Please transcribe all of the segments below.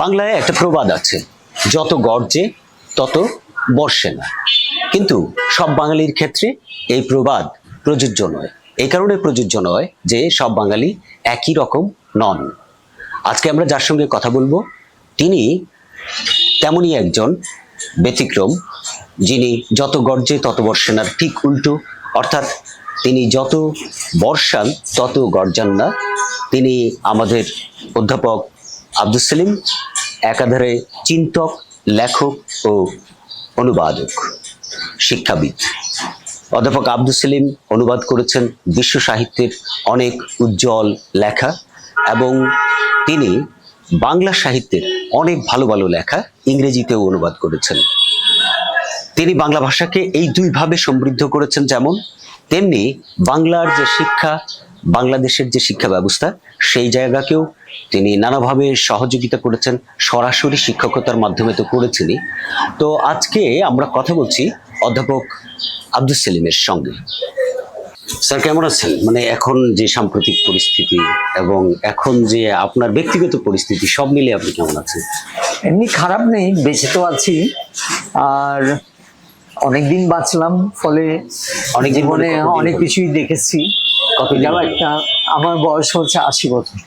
বাংলায় একটা প্রবাদ আছে, যত গর্জে তত বর্ষে না। কিন্তু সব বাঙালির ক্ষেত্রে এই প্রবাদ প্রযোজ্য নয়। এই কারণে প্রযোজ্য নয় যে সব বাঙালি একই রকম নন। আজকে আমরা যার সঙ্গে কথা বলবো তিনি তেমনই একজন ব্যতিক্রম, যিনি যত গর্জে তত বর্ষে না, ঠিক উল্টো। অর্থাৎ তিনি যত বর্ষান তত গর্জান না। তিনি আমাদের অধ্যাপক আব্দুস সেলিম, একাধারে চিন্তক, লেখক ও অনুবাদক, শিক্ষাবিদ। অধ্যাপক আব্দুস সেলিম অনুবাদ করেছেন বিশ্ব সাহিত্যের অনেক উজ্জ্বল লেখা, এবং তিনি বাংলা সাহিত্যের অনেক ভালো ভালো লেখা ইংরেজিতেও অনুবাদ করেছেন। তিনি বাংলা ভাষাকে এই দুইভাবে সমৃদ্ধ করেছেন, যেমন তেমনি বাংলার যে শিক্ষা, বাংলাদেশের যে শিক্ষা ব্যবস্থা, সেই জায়গাকেও তিনি নানাভাবে সহযোগিতা করেছেন। সরাসরি শিক্ষকতার মাধ্যমে তো করেছেনই। তো আজকে আমরা কথা বলছি অধ্যাপক আব্দুস সেলিমের সঙ্গে। স্যার, কেমন আছেন? মানে এখন যে সাম্প্রতিক পরিস্থিতি এবং এখন যে আপনার ব্যক্তিগত পরিস্থিতি, সব মিলে আপনি কেমন আছেন? এমনি খারাপ নেই, বেঁচে তো আছি। আর অনেকদিন বাঁচলাম, ফলে অনেক জীবনে কতদিন অনেক হলো? কিছুই দেখেছি। কতদিন হলো? আমার বয়স হচ্ছে 80 বছর।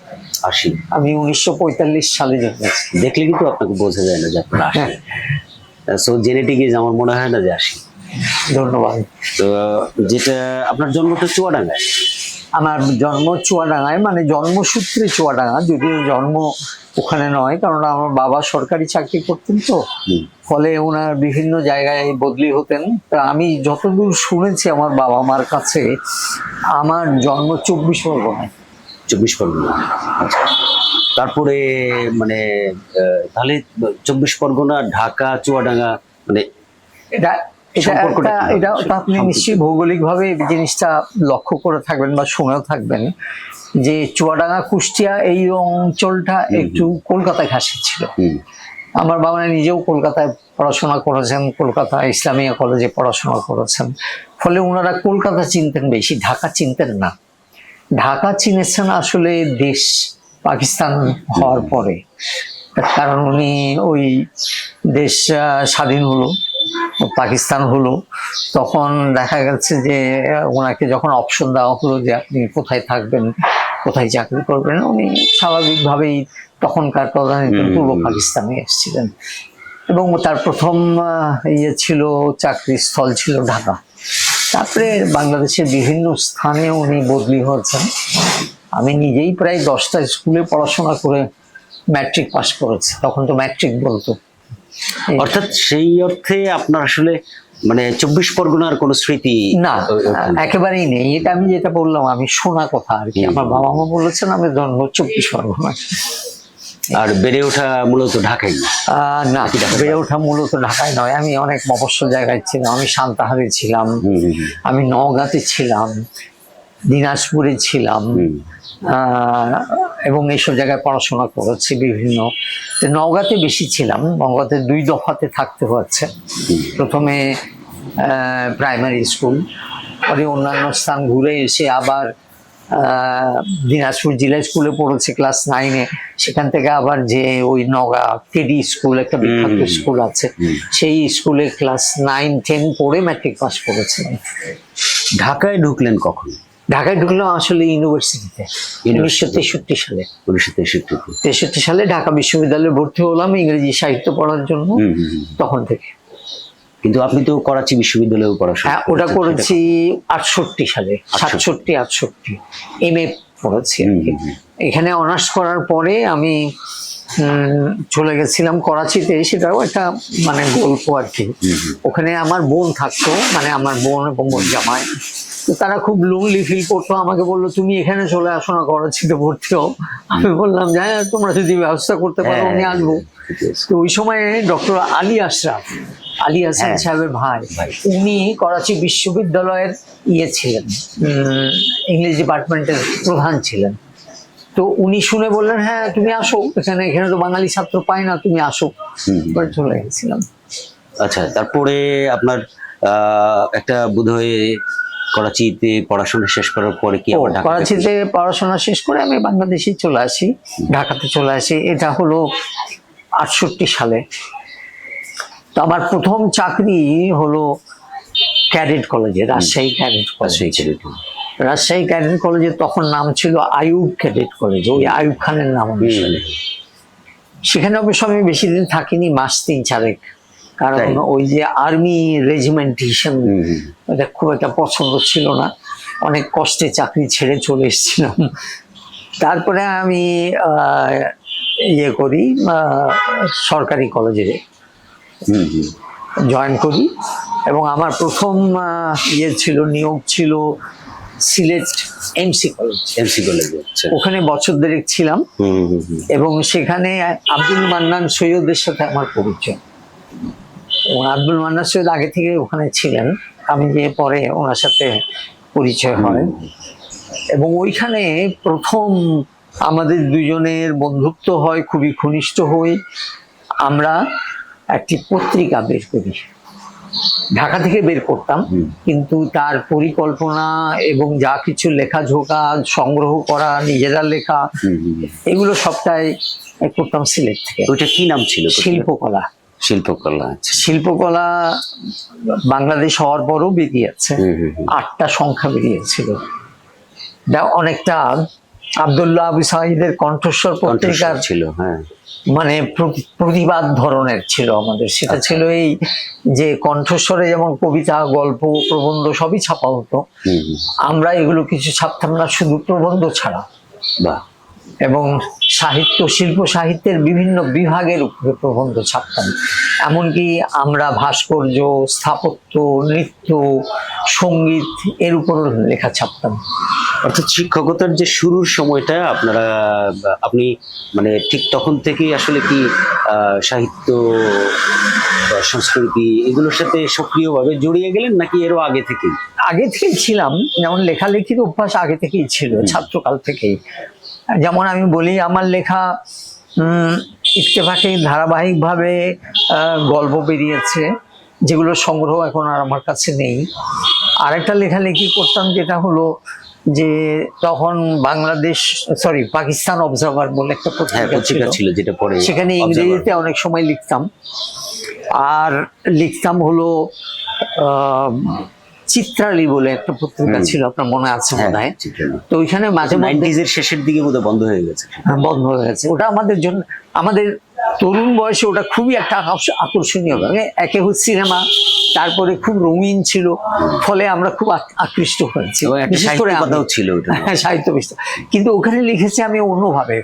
80? আমি 1945 সালে জন্মেছি। দেখলে কিন্তু আপনাকে বোঝা যায় না যে আপনার 80। সো জেনেটিক ইজ, আমার মনে হয় না যে 80। ধন্যবাদ। তো যেটা আপনার জন্ম তো চুয়াডাঙ্গায়। আমার জন্ম চুয়াডাঙ্গায়, মানে জন্মসূত্রে চুয়াডাঙ্গা, যদিও জন্ম ওখানে নয়, কারণ আমার বাবা সরকারি চাকরি করতেন, তো ফলে ওনার বিভিন্ন জায়গায় বদলি হতেন। তা আমি যতদূর শুনেছি আমার বাবা মার কাছে, আমার জন্ম 24 পরগনায়। 24 পরগনা। আচ্ছা, তারপরে মানে তাহলে 24 পরগনা, ঢাকা, চুয়াডাঙ্গা, মানে এটা এটা সম্পর্কটা একটা কি? এটা তো আপনি নিশ্চয়ই ভৌগোলিকভাবে এই জিনিসটা লক্ষ্য করে থাকবেন বা শুনেও থাকবেন যে চুয়াডাঙ্গা, কুষ্টিয়া এই অঞ্চলটা একটু কলকাতা ঘাসে ছিল। আমার বাবা নিজেও কলকাতায় পড়াশোনা করেছেন, কলকাতা ইসলামিয়া কলেজে পড়াশোনা করেছেন। ফলে ওনারা কলকাতা চিনতেন বেশি, ঢাকা চিনতেন না। ঢাকা চিনেছেন আসলে দেশ পাকিস্তান হওয়ার পরে, কারণ উনি ওই দেশ স্বাধীন হলো, পাকিস্তান হলো, তখন দেখা গেছে যে ওনাকে যখন অপশন দেওয়া হলো যে আপনি কোথায় থাকবেন, কোথায় চাকরি করবেন, উনি স্বাভাবিকভাবেই তখনকার প্রধানমন্ত্রী পূর্ব পাকিস্তানে এসেছিলেন, এবং তার প্রথম ছিল চাকরির স্থল ছিল ঢাকা। তারপরে বাংলাদেশের বিভিন্ন স্থানে উনি বদলি হয়েছেন। আমি নিজেই প্রায় 10টা স্কুলে পড়াশোনা করে ম্যাট্রিক পাস করেছি, তখন তো ম্যাট্রিক বলতো। অর্থাৎ সেই অর্থে আপনার আসলে মানে 24 পরগনার কোনো স্মৃতি না, একেবারেই নেই। এটা আমি যেটা বললাম, আমি শোনা কথা আর কি। আমার বাবা মা বলেছেন আমি জন্ম 24 পরগনায়। আর বেড়ে ওঠা মূলত ঢাকায়? না, বেড়ে ওঠা মূলত ঢাকায় নয়। আমি অনেক মফস্বল জায়গায় ছিলাম। আমি সান্তাহারে ছিলাম, আমি নওগাঁতে ছিলাম, দিনাজপুরে ছিলাম, এবং এইসব জায়গায় পড়াশোনা করেছি বিভিন্ন। নওগাঁতে বেশি ছিলাম, নওগাঁতে 2 দফাতে থাকতে হচ্ছে। প্রথমে প্রাইমারি স্কুল, পরে অন্যান্য স্থান ঘুরে এসে আবার দিনাজপুর জিলা স্কুলে পড়েছি ক্লাস 9-এ। সেখান থেকে আবার যে ওই নওগাঁ কেডি স্কুল, একটা বিখ্যাত স্কুল আছে, সেই স্কুলে ক্লাস 9-10 পড়ে ম্যাট্রিক পাস করেছিলাম। ঢাকায় ঢুকলেন কখন? ঢাকায় ঢুকলাম আসলে ইউনিভার্সিটিতে 1963 সালে। 1963 সালে ঢাকা বিশ্ববিদ্যালয়ে ভর্তি হলাম ইংরেজি সাহিত্য পড়ার জন্য, তখন থেকে। কিন্তু আপনি তো করাচি বিশ্ববিদ্যালয়েও পড়াশোনা? হ্যাঁ, ওটা করেছি 68 সালে, 67-68 এমএ পড়েছি। এখানে অনার্স করার পরে আমি চলে গেছিলাম করাচিতে। সেটাও একটা মানে গল্প আর কি। ওখানে আমার বোন থাকতো, মানে আমার বোন এবং বোন জামাই। তো তারা খুব লোনলি ফিল করতো, আমাকে বললো তুমি এখানে চলে আসো না, করাচিতে ভর্তি হও। আমি বললাম যে হ্যাঁ, তোমরা যদি ব্যবস্থা করতে পারো আমি আসবো। তো ওই সময় ডক্টর আলী আশরাফ, আলী হাসান সাহেবের ভাই, উনি করাচি বিশ্ববিদ্যালয়ের ছিলেন, ইংলিশ ডিপার্টমেন্টের প্রধান ছিলেন। তো উনি শুনে বললেন হ্যাঁ তুমি আসো এখানে, এখানে তো বাঙালি ছাত্র পাই না, তুমি আসো। চলে গেছিলাম। আচ্ছা, তারপরে আপনার একটা বোধহয় করাচিতে পড়াশোনা শেষ করার পরে কি আবার করাচিতে পড়াশোনা শেষ করে আমি বাংলাদেশে চলে আসি, ঢাকাতে চলে আসি। এটা হলো 68 সালে। তো আমার প্রথম চাকরি হলো ক্যাডেট কলেজে, Rajshahi cadet college. Rajshahi cadet কলেজে তখন নাম ছিল আইয়ুব ক্যাডেট কলেজ, ওই আইয়ুব খানের নাম অনুসারে। সেখানে অবশ্য আমি বেশি দিন থাকিনি, মাস 3-4, কারণ ওই যে আর্মি রেজিমেন্টেশন এটা খুব একটা পছন্দ ছিল না, অনেক কষ্টে চাকরি ছেড়ে চলে এসেছিলাম। তারপরে আমি ইয়ে করি, সরকারি কলেজে জয়েন করি, এবং আমার প্রথম ইয়ে ছিল, নিয়োগ ছিল সিলেট এমসি কলেজ। ওখানে বছর দেড়েক ছিলাম, এবং সেখানে আব্দুল মান্নান সৈয়দের সাথে আমার পরিচয়। আব্দুল মান্নান সৈয়দ আগে থেকে ওখানে ছিলেন, আমি যে পরে ওনার সাথে পরিচয় হয়, এবং ওইখানে প্রথম আমাদের দুজনের বন্ধুত্ব হয়, খুবই ঘনিষ্ঠ হই। আমরা একটি পত্রিকা বের করি, ঢাকা থেকে বের করতাম, কিন্তু তার পরিকল্পনা এবং যা কিছু লেখাঝোকা সংগ্রহ করা, নিজেরা লেখা, এগুলো সবটাই করতাম সিলেট থেকে। ওইটা কি নাম ছিল? শিল্পকলা। শিল্পকলা বাংলাদেশ হওয়ার পরও বেরিয়েছে, 8টা সংখ্যা বেরিয়েছিল। অনেকটা আব্দুল্লাহ আবু সাঈদের কণ্ঠস্বর পত্রিকার ছিল, হ্যাঁ, মানে প্রতিবাদ ধরনের ছিল আমাদের। সেটা ছিল এই যে কণ্ঠস্বরে যেমন কবিতা, গল্প, প্রবন্ধ সবই ছাপা হতো, আমরা এগুলো কিছু ছাপতাম না, শুধু প্রবন্ধ ছাড়া। এবং সাহিত্য, শিল্প সাহিত্যের বিভিন্ন বিভাগের উপরে প্রবন্ধ ছাপতাম। এমনকি আমরা ভাস্কর্য, স্থাপত্য, নৃত্য, সঙ্গীত এর উপরও লেখা ছাপতাম। অর্থাৎ শিক্ষকতার যে শুরুর সময়টা আপনি মানে ঠিক তখন থেকেই আসলে কি সাহিত্য, সংস্কৃতি এগুলোর সাথে সক্রিয়ভাবে জড়িয়ে গেলেন, নাকি এরও আগে থেকেই? আগে থেকেই ছিলাম, যেমন লেখালেখির অভ্যাস আগে থেকেই ছিল, ছাত্রকাল থেকেই। যেমন আমি বলি, আমার লেখা ইত্তেফাকে ধারাবাহিকভাবে গল্প বেরিয়েছে, যেগুলো সংগ্রহ এখন আর আমার কাছে নেই। আরেকটা লেখালেখি করতাম, যেটা হলো যে তখন পাকিস্তান অবজার্ভার বলে একটা পত্রিকা ছিল, যেটা পরে সেখানে ইংরেজিতে অনেক সময় লিখতাম। আর লিখতাম হলো চিত্রালী বলে একটা পত্রিকা ছিল, আপনার মনে আছে বোধহয়। তো ওইখানে মাঝে মাঝে শেষের দিকে বোধহয় বন্ধ হয়ে গেছে। ওটা আমাদের জন্য, আমাদের তরুণ বয়সে ওটা খুবই একটা আকর্ষণীয়, একে হচ্ছে সিনেমা, তারপরে খুব রঙিন ছিল, ফলে আমরা খুব আকৃষ্ট হয়েছি। সাহিত্য বিষয়, কিন্তু ওখানে লিখেছি আমি অন্যভাবে।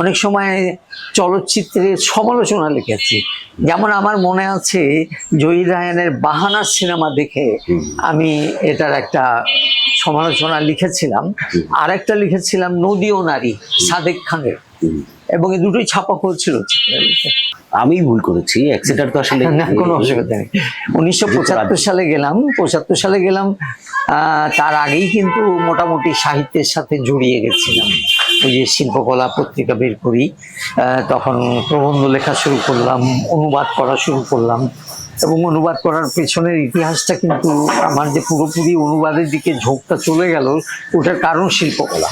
অনেক সময় চলচ্চিত্রের সমালোচনা লিখেছি, যেমন আমার মনে আছে জহির রায়হানের বাহানা সিনেমা দেখে আমি এটার একটা সমালোচনা লিখেছিলাম। আর একটা লিখেছিলাম নদী ও নারী, সাদেক খানের, এবং এই দুটোই ছাপা হয়েছিল। আমি ভুল করেছি, এক্সেটার তো আসলে কোনো অসুবিধা নেই। 1975 সালে গেলাম, 75 সালে গেলাম। তার আগেই কিন্তু মোটামুটি সাহিত্যের সাথে জড়িয়ে গেছিলাম। ওই যে শিল্পকলা পত্রিকা বের করি, তখন প্রবন্ধ লেখা শুরু করলাম, অনুবাদ করা শুরু করলাম, এবং অনুবাদ করার পেছনের ইতিহাসটা কিন্তু আমার যে পুরোপুরি অনুবাদের দিকে ঝোঁকটা চলে গেল, ওটার কারণ শিল্পকলা।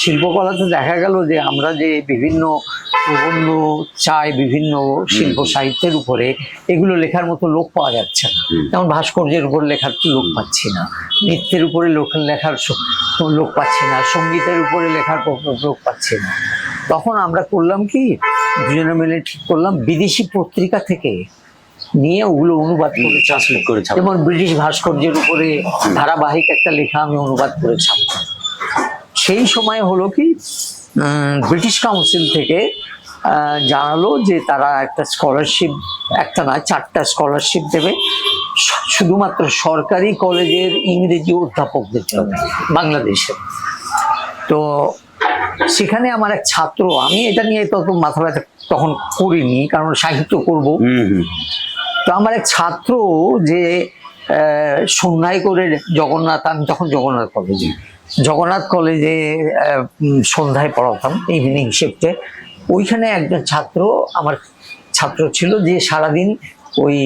শিল্পকলাতে দেখা গেল যে আমরা যে বিভিন্ন প্রবন্ধ চাই বিভিন্ন শিল্প সাহিত্যের উপরে, এগুলো লেখার মতো লোক পাওয়া যাচ্ছে না। যেমন ভাস্কর্যের উপর লেখার লোক পাচ্ছি না, নৃত্যের উপরে লেখার লোক পাচ্ছি না, সঙ্গীতের উপরে লেখার লোক পাচ্ছি না। তখন আমরা করলাম কি, দুজনে মিলে ঠিক করলাম বিদেশি পত্রিকা থেকে নিয়ে ওগুলো অনুবাদ করে ট্রান্সলেট করে, যেমন ব্রিটিশ ভাস্কর্যের উপরে ধারাবাহিক একটা লেখা আমি অনুবাদ করে ছাপতাম। সেই সময় হলো কি, ব্রিটিশ কাউন্সিল থেকে জানালো যে তারা একটা স্কলারশিপ, একটা না 4টা স্কলারশিপ দেবে শুধুমাত্র সরকারি কলেজের ইংরেজি অধ্যাপকদের জন্য বাংলাদেশে। তো সেখানে আমার এক ছাত্র, আমি এটা নিয়ে তত মাথা ব্যথা তখন করিনি, কারণ সাহিত্য করব। তো আমার এক ছাত্র যে সন্ধ্যায় করে জগন্নাথ, আমি তখন জগন্নাথ কলেজে সন্ধ্যায় পড়াতাম ইভিনিং শিফটে। ওইখানে একজন ছাত্র, আমার ছাত্র ছিল, যে সারাদিন ওই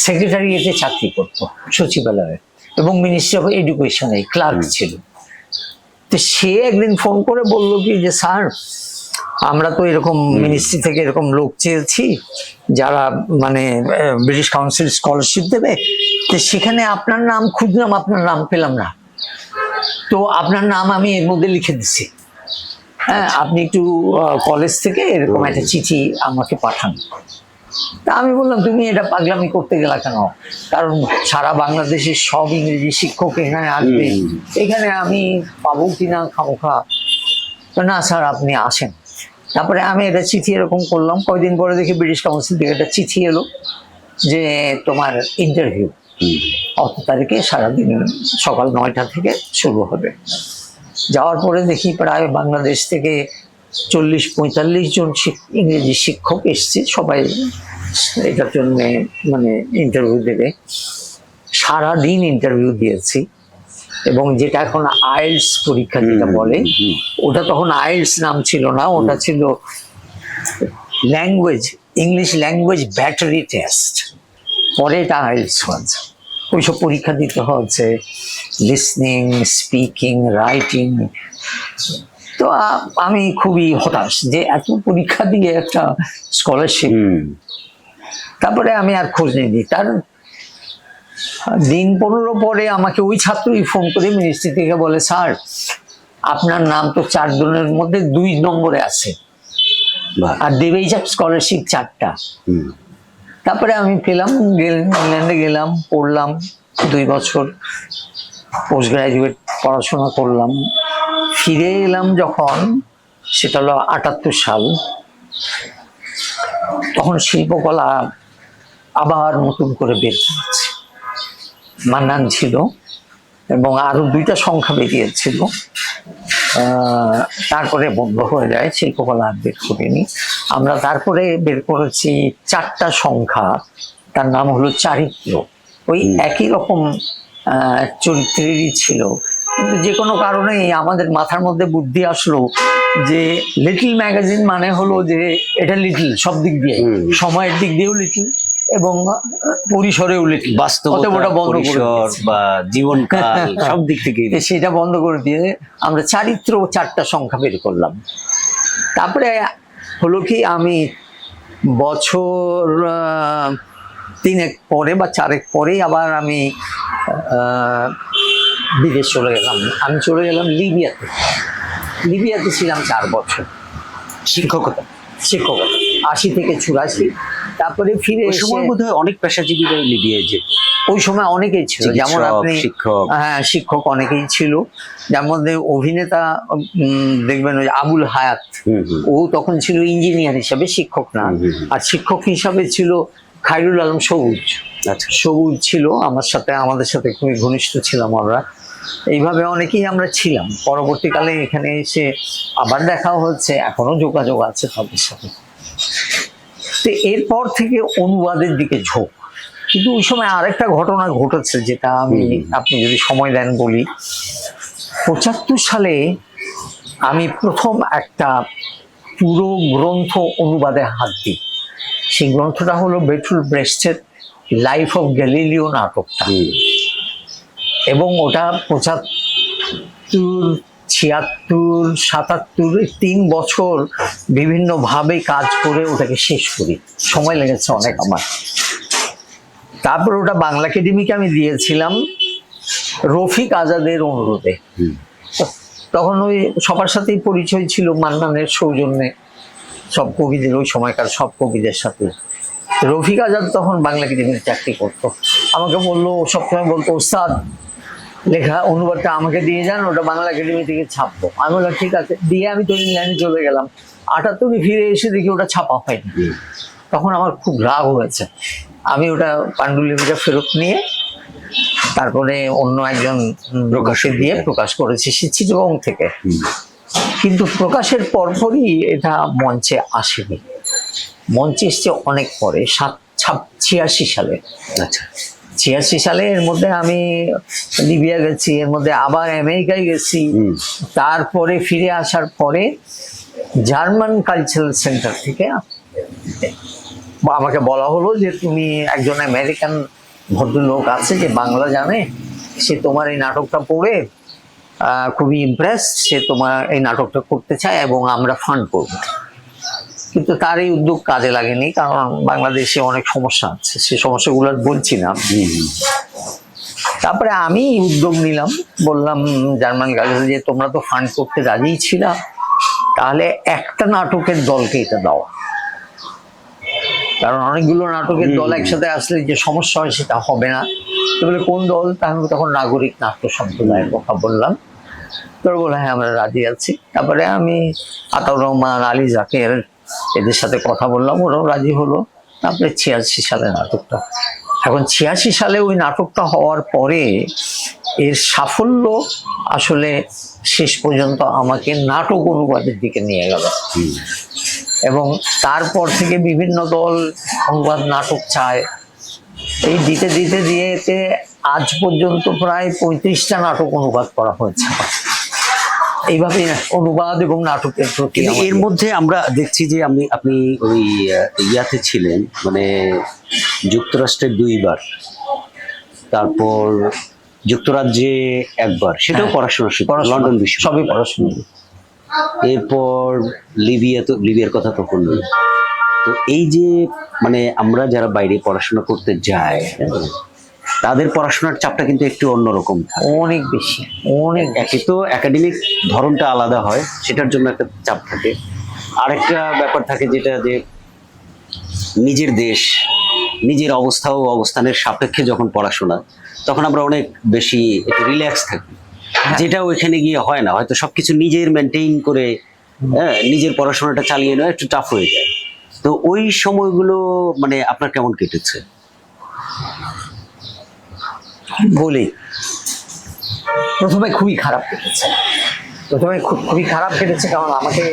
সেক্রেটারিয়েটে চাকরি করতো, সচিবালয়ে, এবং মিনিস্ট্রি অফ এডুকেশনে ক্লার্ক ছিল। তো সে একদিন ফোন করে বললো কি যে, স্যার আমরা তো এরকম মিনিস্ট্রি থেকে এরকম লোক চেয়েছি যারা মানে ব্রিটিশ কাউন্সিল স্কলারশিপ দেবে, তো সেখানে আপনার নাম খুঁজলাম, আপনার নাম পেলাম না, তো আপনার নাম আমি এর মধ্যে লিখে দিচ্ছি, হ্যাঁ আপনি একটু কলেজ থেকে এরকম একটা চিঠি আমাকে পাঠান। তা আমি বললাম তুমি এটা পাগলামি করতে গেলা কেন, কারণ সারা বাংলাদেশের সব ইংরেজি শিক্ষক এখানে আসবে, এখানে আমি পাবো কিনা খামোখা। তো না স্যার আপনি আসেন। তারপরে আমি একটা চিঠি এরকম করলাম, কয়েকদিন পরে দেখি ব্রিটিশ কাউন্সিল থেকে একটা চিঠি এলো যে তোমার ইন্টারভিউ অত তারিখে সারাদিন সকাল 9টা থেকে শুরু হবে। যাওয়ার পরে দেখি প্রায় বাংলাদেশ থেকে 40-45 জন ইংরেজি শিক্ষক এসছে, সবাই এটার জন্য মানে ইন্টারভিউ দেবে। সারাদিন ইন্টারভিউ দিয়েছি, এবং যেটা এখন আইএলটিএস পরীক্ষা যেটা বলে, ওটা তখন আইএলটিএস নাম ছিল না, ওটা ছিল language, English language battery test, পরে এটা আইএলটিএস হয়েছে। ওইসব পরীক্ষা দিতে হচ্ছে, লিসনিং, স্পিকিং, রাইটিং। তো আমি খুবই হতাশ যে এত পরীক্ষা দিয়ে একটা স্কলারশিপ। তারপরে আমি আর খোঁজ নিই। তার দিন 15 পরে আমাকে ওই ছাত্রই ফোন করে মিনিস্ট্রি থেকে বলে, স্যার আপনার নাম তো 4 জনের মধ্যে 2 নম্বরে আছে, আর দেবেই যা স্কলারশিপ 4টা। তারপরে আমি পেলাম, ইংল্যান্ডে গেলাম, পড়লাম 2 বছর, পোস্ট গ্রাজুয়েট পড়াশোনা করলাম। ফিরে এলাম যখন, সেটা হলো 78 সাল, তখন শিল্পকলা আবার নতুন করে বের করেছে। মান্নান ছিল এবং আরো 2টা সংখ্যা বেরিয়েছিল, তারপরে বন্ধ হয়ে যায়, শিল্পকলা আর বের করিনি আমরা। তারপরে বের করেছি 4টা সংখ্যা, তার নাম হলো চারিত্র। ওই একই রকম চরিত্রেরই ছিল, কিন্তু যে কোনো কারণে আমাদের মাথার মধ্যে বুদ্ধি আসলো যে লিটল ম্যাগাজিন মানে হলো যে এটা লিটল সব দিক দিয়ে, সময়ের দিক দিয়েও লিটল এবং পরিসরেও লিটল, বাস্তবতা, পরিসর বা জীবনকাল সব দিক থেকে সেটা বন্ধ করে দিয়ে আমরা চারিত্র 4টা সংখ্যা বের করলাম। তারপরে হলো কি, আমি বছর 3 পরে বা 4 পরেই আবার আমি বিদেশ চলে গেলাম। আমি চলে গেলাম লিবিয়াতে। লিবিয়াতে ছিলাম 4 বছর শিক্ষকতা 80 থেকে 84। তারপরে ফিরে ওই সময় বোধহয় অনেক পেশাজীবীরা লিবিয়ায় যেত। ওই সময় অনেকেই ছিল, যেমন আপনি শিক্ষক, হ্যাঁ শিক্ষক অনেকেই ছিল, যার মধ্যে অভিনেতা দেখবেন ওই আবুল হায়াত, ও তখন ছিল ইঞ্জিনিয়ার হিসাবে, শিক্ষক না। আর শিক্ষক হিসাবে ছিল খায়রুল আলম সবুজ। সবুজ ছিল আমাদের সাথে খুবই ঘনিষ্ঠ ছিলাম আমরা। এইভাবে অনেকেই আমরা ছিলাম। পরবর্তীকালে এখানে এসে আবার দেখাও হচ্ছে, এখনো যোগাযোগ আছে তাদের সাথে। তো এরপর থেকে অনুবাদের দিকে ঝোঁক। কিন্তু ওই সময় আরেকটা ঘটনা ঘটেছে, যেটা আপনি যদি সময় দেন বলি। 75 সালে আমি প্রথম একটা পুরো গ্রন্থ অনুবাদে হাত দিই। সেই গ্রন্থটা হলো বের্টুল্ট ব্রেস্টের লাইফ অফ গ্যালিলিও নাটকটা, এবং ওটা 75, 76, 77 3 বছর বিভিন্নভাবে কাজ করে ওটাকে শেষ করি। সময় লেগেছে অনেক আমার। তারপর ওটা বাংলা একাডেমিকে আমি দিয়েছিলাম রফিক আজাদের অনুরোধে। তখন ওই সবার সাথেই পরিচয় ছিল মান্নানের সৌজন্যে, সব কবিদের, ওই সময়কার সব কবিদের সাথে। রফিক আজাদ তখন বাংলা একাডেমিতে চাকরি করতো। আমাকে বললো, সবসময় বলতো, ওস্তাদ লেখা অনুবাদটা আমাকে দিয়ে যান, ওটা বাংলা একাডেমি থেকে ছাপবো। আমি বললাম ঠিক আছে, দিয়ে আমি তো ইংল্যান্ডে চলে গেলাম। 78 ফিরে এসে দেখি ওটা ছাপা হয়নি। তখন আমার খুব রাগ হয়েছে। আমি ওটা পাণ্ডুলিপিটা ফেরত নিয়ে তারপরে অন্য একজন প্রকাশে দিয়ে প্রকাশ করেছি চিটাগং থেকে। কিন্তু প্রকাশের পরপরই এটা মঞ্চে আসেনি, মঞ্চে এসছে অনেক পরে, 86 সালে। আচ্ছা, 86 সালে এর মধ্যে আমি লিবিয়া গেছি, এর মধ্যে আবার আমেরিকায় গেছি। তারপরে ফিরে আসার পরে জার্মান কালচারাল সেন্টার থেকে আমাকে বলা হলো যে তুমি একজন আমেরিকান ভদ্রলোক আছে যে বাংলা জানে, সে তোমার এই নাটকটা পড়ে খুবই ইমপ্রেস, সে তোমার এই নাটকটা করতে চায় এবং আমরা ফান্ড করবো। কিন্তু তার এই উদ্যোগ কাজে লাগেনি, কারণ বাংলাদেশে অনেক সমস্যা আছে, সেই সমস্যাগুলো আর বলছি না। তারপরে আমি উদ্যোগ নিলাম, বললাম জার্মান গার্লস যে তোমরা তো ফান্ড করতে রাজি ছিলা, তাহলে একটা নাটকের দলকে এটা দাও, কারণ অনেকগুলো নাটকের দল একসাথে আসলে যে সমস্যা হয় সেটা হবে না। তো বলে কোন দল? তাহলে তখন নাগরিক নাট্য সম্প্রদায়ের কথা বললাম। তোর বলে হ্যাঁ আমরা রাজি আছি। তারপরে আমি আতাউর রহমান, আলী জাকের এদের সাথে কথা বললাম, ওরাও রাজি হলো। তারপরে 86 সালে নাটকটা, এখন 86 সালে ওই নাটকটা হওয়ার পরে এর সাফল্য আসলে শেষ পর্যন্ত আমাকে নাটক অনুবাদের দিকে নিয়ে গেল, এবং তারপর থেকে বিভিন্ন দল অনুবাদ নাটক চায়, এই দিতে দিতে দিয়েতে আজ পর্যন্ত প্রায় 35টা নাটক অনুবাদ করা হয়েছে। এইভাবে অনুবাদ এবং নাটকের প্রতি কিন্তু এর মধ্যে আমরা দেখছি যে আপনি ওই ইয়াতে ছিলেন, মানে যুক্তরাষ্ট্রে 2বার, তারপর যুক্তরাজ্যে 1বার, সেটাও পড়াশোনা লন্ডন বিশ্ব, সবই পড়াশোনা। এরপর লিবিয়ার কথা তো বললেন। তো এই যে মানে আমরা যারা বাইরে পড়াশোনা করতে যাই, তাদের পড়াশোনার চাপটা কিন্তু একটু অন্যরকম থাকে, অনেক বেশি, অনেক। একে তো একাডেমিক ধরনটা আলাদা হয়, সেটার জন্য একটা চাপ থাকে। আরেকটা ব্যাপার থাকে যেটা যে নিজের দেশ, নিজের অবস্থা ও অবস্থানের সাপেক্ষে যখন পড়াশোনা, তখন আমরা অনেক বেশি একটু রিল্যাক্স থাকি, যেটা ওইখানে গিয়ে হয় না। হয়তো সবকিছু নিজের মেনটেইন করে নিজের পড়াশোনাটা চালিয়ে নেওয়া একটু টাফ হয়ে যায়। তো ওই সময়গুলো মানে আপনার কেমন কেটেছে? বলি, প্রথমে খুবই খারাপ কেটেছে। খুবই খারাপ কেটেছে, কারণ আমাকে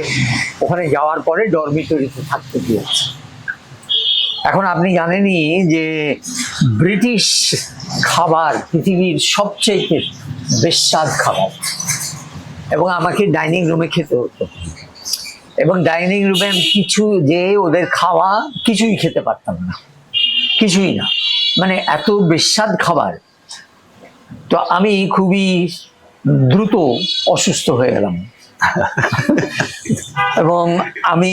ওখানে যাওয়ার পরে ডরমিটরিতে থাকতে দিয়েছে। এখন আপনি জানেনই যে ব্রিটিশ খাবার পৃথিবীর সবচেয়ে বেস্বাদ খাবার, এবং আমাকে ডাইনিং রুমে খেতে হতো, এবং ডাইনিং রুমে কিছু যে ওদের খাওয়া কিছুই খেতে পারতাম না, কিছুই না, মানে এত বেস্বাদ খাবার। তো আমি খুবই দ্রুত অসুস্থ হয়ে গেলাম এবং আমি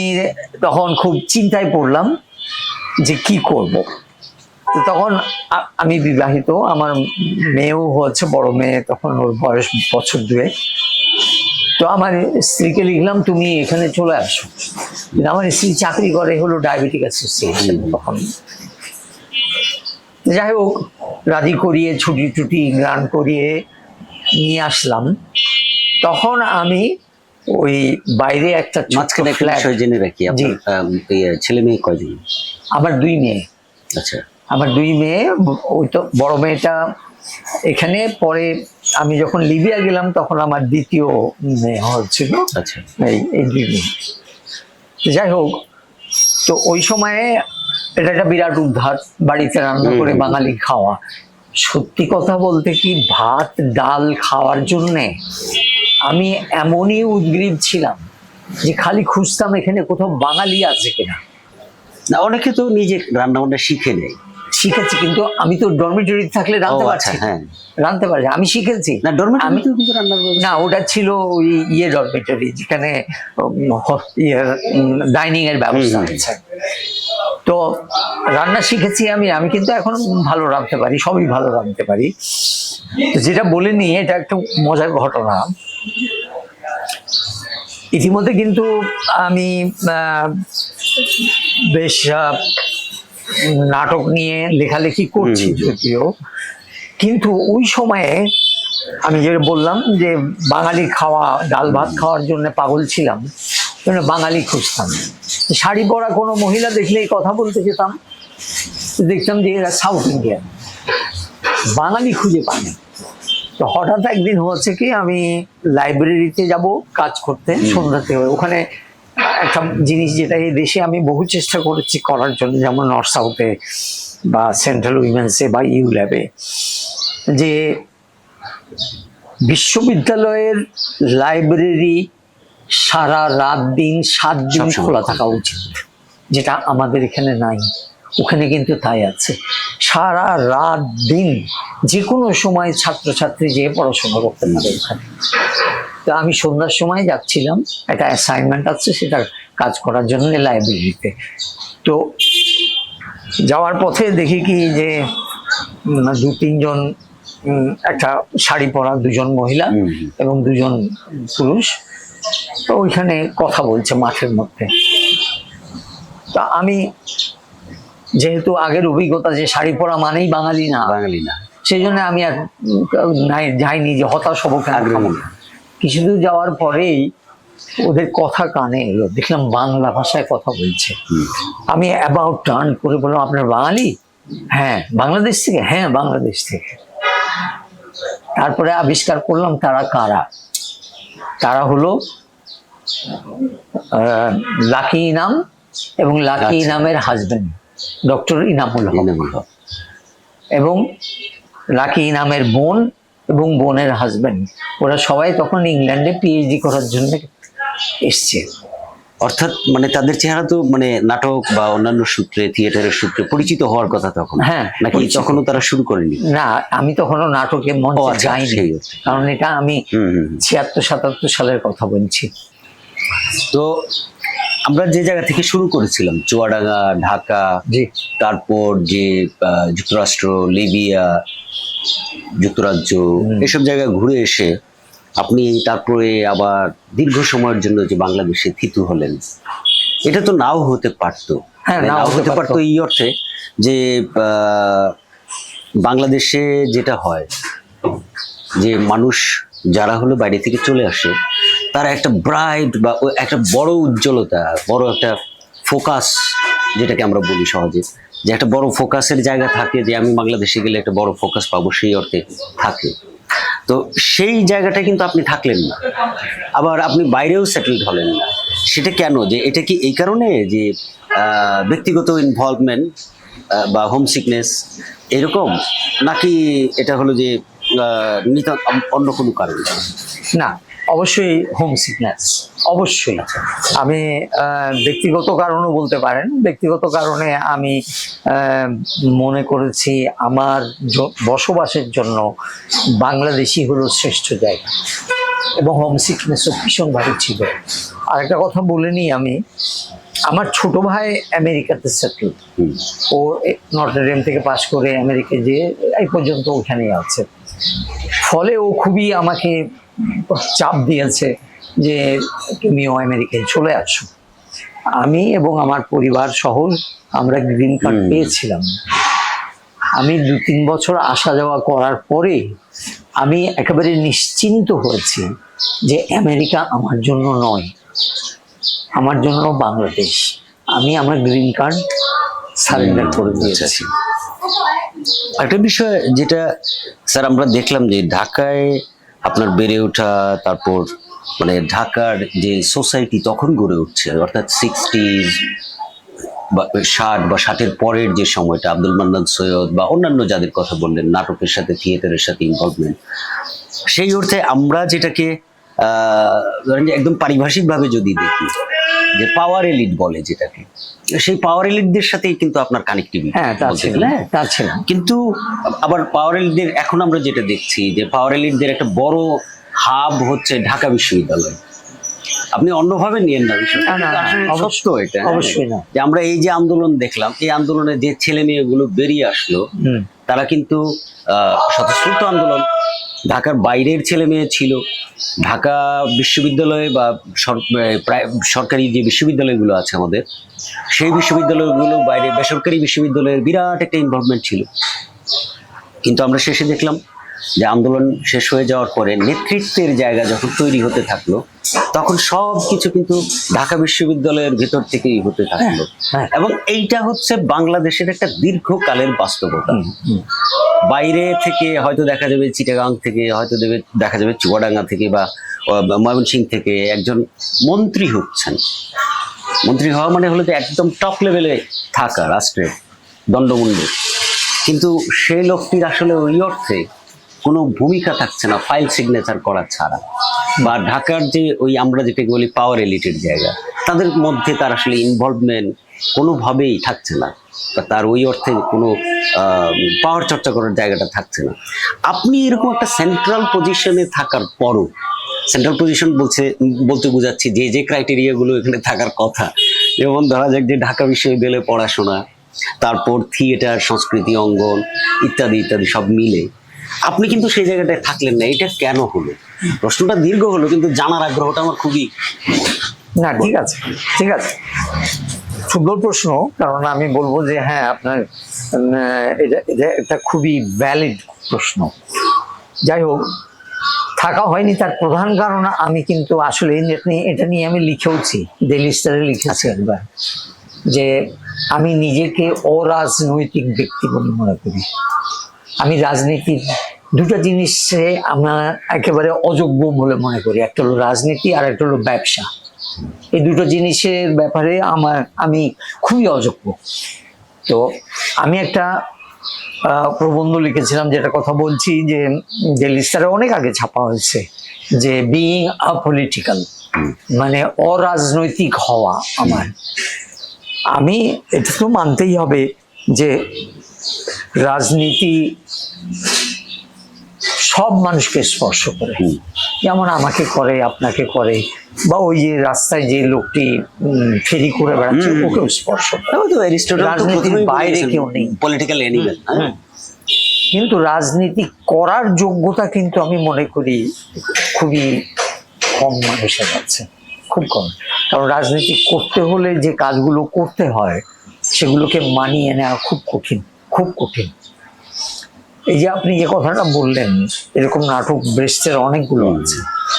তখন খুব চিন্তায় পড়লাম যে কি করব। তো তখন আমি বিবাহিত, আমার মেয়েও হচ্ছে, বড় মেয়ে, তখন ওর বয়স বছর 2। তো আমার স্ত্রীকে লিখলাম তুমি এখানে চলে আসো। আমার স্ত্রী চাকরি করে হলো ডায়াবেটিক অ্যাসোসিয়েশন তখন। যাই হোক, রাজি করিয়ে ছুটি টুটি গ্রান করিয়ে নিয়ে আসলাম। তখন আমি ওই বাইরে একটা মাঝখানে একটা বিষয় জেনে রাখি, আপনার ছেলে মেয়ে কয়জন? আমার 2 মেয়ে। আচ্ছা, আমার 2 মেয়ে। ওই তো বড় মেয়েটা এখানে, পরে আমি যখন লিবিয়া গেলাম তখন আমার দ্বিতীয় মেয়ে হচ্ছিল। আচ্ছা, এই 2 মেয়ে। যাই হোক, তো ওই সময়ে এটা একটা বিরাট উদ্ধার, বাড়িতে রান্না করে বাঙালি খাওয়া। সত্যি কথা বলতে কি, ভাত ডাল খাওয়ার জন্যে আমি এমনই উদ্গ্রীব ছিলাম যে খালি খুঁজতাম এখানে কোথাও বাঙালি আছে কিনা। না, অনেকে তো নিজে রান্না বান্না শিখে নেয়। শিখেছি, কিন্তু আমি তো ডরমিটরি থাকলে রাঁধতে পারছি। হ্যাঁ, রাঁধতে পারছি, আমি শিখেছি। না ডরমিটরি কিন্তু রান্নার না, ওটা ছিল ওই ডরমিটরি, যেখানে ডাইনিং এর ব্যবস্থা আছে। তো রান্না শিখেছি আমি কিন্তু এখন ভালো রাঁধতে পারি, সবই ভালো রাঁধতে পারি। তো যেটা বলে নিই, এটা একটা মজার ঘটনা। ইতিমধ্যে কিন্তু আমি বেশ নাটক নিয়ে লেখালেখি করছি যদিও, কিন্তু ওই সময়ে আমি যে বললাম যে বাঙালি খাওয়া, ডাল ভাত খাওয়ার জন্য পাগল ছিলাম, বাঙালি খুঁজতাম। শাড়ি পরা কোনো মহিলা দেখলেই কথা বলতে যেতাম, দেখতাম যে এরা সাউথ ইন্ডিয়ান, বাঙালি খুঁজে পাইনি। তো হঠাৎ একদিন হচ্ছে কি, আমি লাইব্রেরিতে যাব কাজ করতে সন্ধ্যাতে, ওখানে একটা জিনিস যেটা এই দেশে আমি বহু চেষ্টা করেছি করার জন্য, যেমন নর্থ সাউথে বা সেন্ট্রাল উইমেন্সে বা ইউ ল্যাবে, যে বিশ্ববিদ্যালয়ের লাইব্রেরি সারা রাত দিন 7 দিন খোলা থাকা উচিত, যেটা আমাদের এখানে নাই। ওখানে কিন্তু তাই আছে, সারা রাত দিন যে কোনো সময় ছাত্রছাত্রী যেয়ে পড়াশোনা করতে পারে ওখানে। তো আমি সন্ধ্যার সময় যাচ্ছিলাম, একটা অ্যাসাইনমেন্ট আছে সেটা কাজ করার জন্য লাইব্রেরিতে। তো যাওয়ার পথে দেখি কি যে দু তিনজন একটা শাড়ি পরা দুজন মহিলা এবং দুজন পুরুষ তো ওইখানে কথা বলছে মাঠের মধ্যে। তা আমি যেহেতু আগের অভিজ্ঞতা যে শাড়ি পরা মানেই বাঙালি না, সেই জন্য আমি আর যাইনি, যে হতাশ হবো কেন। কিছুদূর যাওয়ার পরেই ওদের কথা কানে এলো, দেখলাম বাংলা ভাষায় কথা বলছে। আমি অ্যাবাউট টার্ন করে বললাম, আপনার বাঙালি? হ্যাঁ। বাংলাদেশ থেকে? হ্যাঁ, বাংলাদেশ থেকে। তারপরে আবিষ্কার করলাম তারা কারা। তারা হলো লাকি ইনাম এবং লাকি ইনামের হাজবেন্ড ডক্টর ইনামুল হক, এবং লাকি ইনামের বোন এবং বোনের হাজবেন্ড। ওরা সবাই তখন ইংল্যান্ডে পিএইচডি করার জন্য এসছে। অর্থাৎ মানে তাদের চেহারা তো মানে নাটক বা অন্যান্য সূত্রে, থিয়েটারের সূত্রে পরিচিত হওয়ার কথা তখন। হ্যাঁ, নাকি তখনও তারা শুরু করেনি? না, আমি তখনও নাটকে মঞ্চে যাইনি, কারণ এটা আমি 76-77 সালের কথা বলছি। তো আমরা যে জায়গা থেকে শুরু করেছিলাম, চুয়াডাঙ্গা, ঢাকা, তারপর যে যুক্তরাষ্ট্র, লিবিয়া, যুক্তরাজ্য, এসব জায়গায় ঘুরে এসে আপনি তারপরে আবার দীর্ঘ সময়ের জন্য যে বাংলাদেশে থিতু হলেন, এটা তো নাও হতে পারতো। হ্যাঁ, নাও হতে পারতো এই অর্থে যে বাংলাদেশে যেটা হয় যে মানুষ যারা হলো বাইরে থেকে চলে আসে, তারা একটা ব্রাইট বা একটা বড় উজ্জ্বলতা, বড় একটা ফোকাস, যেটাকে আমরা বলি সহজে, যে একটা বড় ফোকাসের জায়গা থাকে, যে আমি বাংলাদেশে গেলে একটা বড় ফোকাস পাবো, সেই অর্থে থাকে। তো সেই জায়গাটা কিন্তু আপনি থাকলেন না, আবার আপনি বাইরেও সেটেলড হলেন না। সেটা কেন? যে এটা কি এই কারণে যে ব্যক্তিগত ইনভলভমেন্ট বা হোম সিকনেস এরকম, নাকি এটা হলো যে অন্য কোনো কারণ? না, অবশ্যই হোম সিকনেস, অবশ্যই। আমি ব্যক্তিগত কারণও বলতে পারেন। ব্যক্তিগত কারণে আমি মনে করেছি আমার বসবাসের জন্য বাংলাদেশই হলো শ্রেষ্ঠ জায়গা, এবং হোম সিকনেসও ভীষণভাবে ছিল। আর একটা কথা বলে নিই, আমি আমার ছোট ভাই আমেরিকাতে সেটেল। ও নটর ডেম থেকে পাশ করে আমেরিকা যেয়ে এই পর্যন্ত ওখানেই আছে। ফলে ও খুবই আমাকে চাপ দিয়েছে যে তুমিও আমেরিকায় চলে আসো। আমি এবং আমার পরিবার সহ আমরা গ্রিন কার্ড পেয়েছিলাম। আমি 2-3 বছর আসা যাওয়া করার পরে আমি একেবারে নিশ্চিন্ত হয়েছি যে আমেরিকা আমার জন্য নয়, আমার জন্য বাংলাদেশ। আমি আমার গ্রিন কার্ড সারেন্ডার করে দিয়েছি। একটা বিষয় যেটা স্যার আমরা দেখলাম যে ঢাকায় আপনার বেড়ে ওঠা, তারপর মানে ঢাকার যে সোসাইটি তখন গড়ে উঠছে, অর্থাৎ 60s বা 60 বা 60-এর পরের যে সময়টা, আব্দুল মান্নান সৈয়দ বা অন্যান্য যাদের কথা বললেন, নাটকের সাথে থিয়েটারের সাথে ইনভলভমেন্ট, সেই অর্থে আমরা যেটাকে ধরেন যে একদম পারিভাষিকভাবে যদি দেখি যে পাওয়ার এলিট বলে যেটাকে, সেই পাওয়ার এলিটদের সাথেই কিন্তু আপনার কানেক্টিভিটি। হ্যাঁ, তা ছিল। কিন্তু আবার পাওয়ার এলিটদের এখন আমরা যেটা দেখছি যে পাওয়ার এলিটদের একটা বড় হাব হচ্ছে ঢাকা বিশ্ববিদ্যালয়। আপনি অন্যভাবে নিয়েন না বিষয়টা, সত্য এটা। অবশ্যই না, যে আমরা এই যে আন্দোলন দেখলাম, এই আন্দোলনে যে ছেলে মেয়েগুলো বেরিয়ে আসলো, তারা কিন্তু স্বতঃস্ফূর্ত আন্দোলন। ঢাকার বাইরের ছেলে মেয়ে ছিল, ঢাকা বিশ্ববিদ্যালয়ে বা সরকারি যে বিশ্ববিদ্যালয়গুলো আছে আমাদের, সেই বিশ্ববিদ্যালয়গুলো বাইরে বেসরকারি বিশ্ববিদ্যালয়ের বিরাট একটা ইনভলভমেন্ট ছিল। কিন্তু আমরা শেষে দেখলাম যে আন্দোলন শেষ হয়ে যাওয়ার পরে নেতৃত্বের জায়গা যখন তৈরি হতে থাকলো, তখন সব কিছু কিন্তু ঢাকা বিশ্ববিদ্যালয়ের ভেতর থেকেই হতে থাকলো। এবং এইটা হচ্ছে বাংলাদেশের একটা দীর্ঘকালের বাস্তবতা। বাইরে থেকে হয়তো দেখা যাবে চিটাগাং থেকে, হয়তো দেখা যাবে চুয়াডাঙ্গা থেকে বা ময়মনসিংহ থেকে একজন মন্ত্রী হচ্ছেন। মন্ত্রী হওয়া মানে হলো যে একদম টপ লেভেলে থাকা, রাষ্ট্রের দণ্ডমুণ্ডে। কিন্তু সেই লোকটির আসলে ওই অর্থে কোনো ভূমিকা থাকছে না ফাইল সিগনেচার করা ছাড়া। বা ঢাকার যে ওই আমরা যেটাকে বলি পাওয়ার এলিটের জায়গা, তাদের মধ্যে তার আসলে ইনভলভমেন্ট কোনোভাবেই থাকছে না, বা তার ওই অর্থে কোনো পাওয়ার চর্চা করার জায়গাটা থাকছে না। আপনি এরকম একটা সেন্ট্রাল পজিশনে থাকার পরও সেন্ট্রাল পজিশন বলতে বোঝাচ্ছি যে যে ক্রাইটেরিয়া গুলো এখানে থাকার কথা, যেমন ধরা যাক যে ঢাকা বিশ্ববিদ্যালয়ে পড়াশোনা, তারপর থিয়েটার, সংস্কৃতি অঙ্গন ইত্যাদি ইত্যাদি সব মিলে আপনি কিন্তু সেই জায়গাটায় থাকলেন না। এটা কেন হলো? প্রশ্নটা দীর্ঘ হলো, কিন্তু জানার আগ্রহটা আমার খুবই। না, ঠিক আছে, ঠিক আছে, সুন্দর প্রশ্ন। কারণ আমি বলবো যে হ্যাঁ, আপনার এটা এটা একটা খুবই ভ্যালিড প্রশ্ন। যাই হোক, থাকা হয়নি তার প্রধান কারণ আমি কিন্তু আসলে এটা নিয়ে আমি লিখেওছি, ডেইলি স্টারে লিখেছি একবার, যে আমি নিজেকে অরাজনৈতিক ব্যক্তি বলে মনে করি। আমি রাজনীতির দুটো জিনিসে আমার একেবারে অযোগ্য বলে মনে করি। একটা হলো রাজনীতি আর একটা হলো ব্যবসা। এই দুটো জিনিসের ব্যাপারে আমি খুবই অযোগ্য। তো আমি একটা প্রবন্ধ লিখেছিলাম, যেটা কথা বলছি, যে ডেইলি স্টারে অনেক আগে ছাপা হয়েছে, যে বিইং আপলিটিক্যাল, মানে অরাজনৈতিক হওয়া। আমি এটা তো মানতেই হবে যে রাজনীতি সব মানুষকে স্পর্শ করে, যেমন আমাকে করে, আপনাকে করে, বা ওই যে রাস্তায় যে লোকটি ফেরি করে বেড়াচ্ছে ওকেও স্পর্শ করে। রাজনীতির বাইরে কেউ নেই, পলিটিক্যাল অ্যানিমেল। কিন্তু রাজনীতি করার যোগ্যতা কিন্তু আমি মনে করি খুবই কম মানুষের আছে, খুব কম। কারণ রাজনীতি করতে হলে যে কাজগুলো করতে হয় সেগুলোকে মানিয়ে নেওয়া খুব কঠিন, খুব কঠিন। এই যে আপনি যে কথাটা বললেন, এরকম নাটক ব্রেস্টের অনেকগুলো আছে।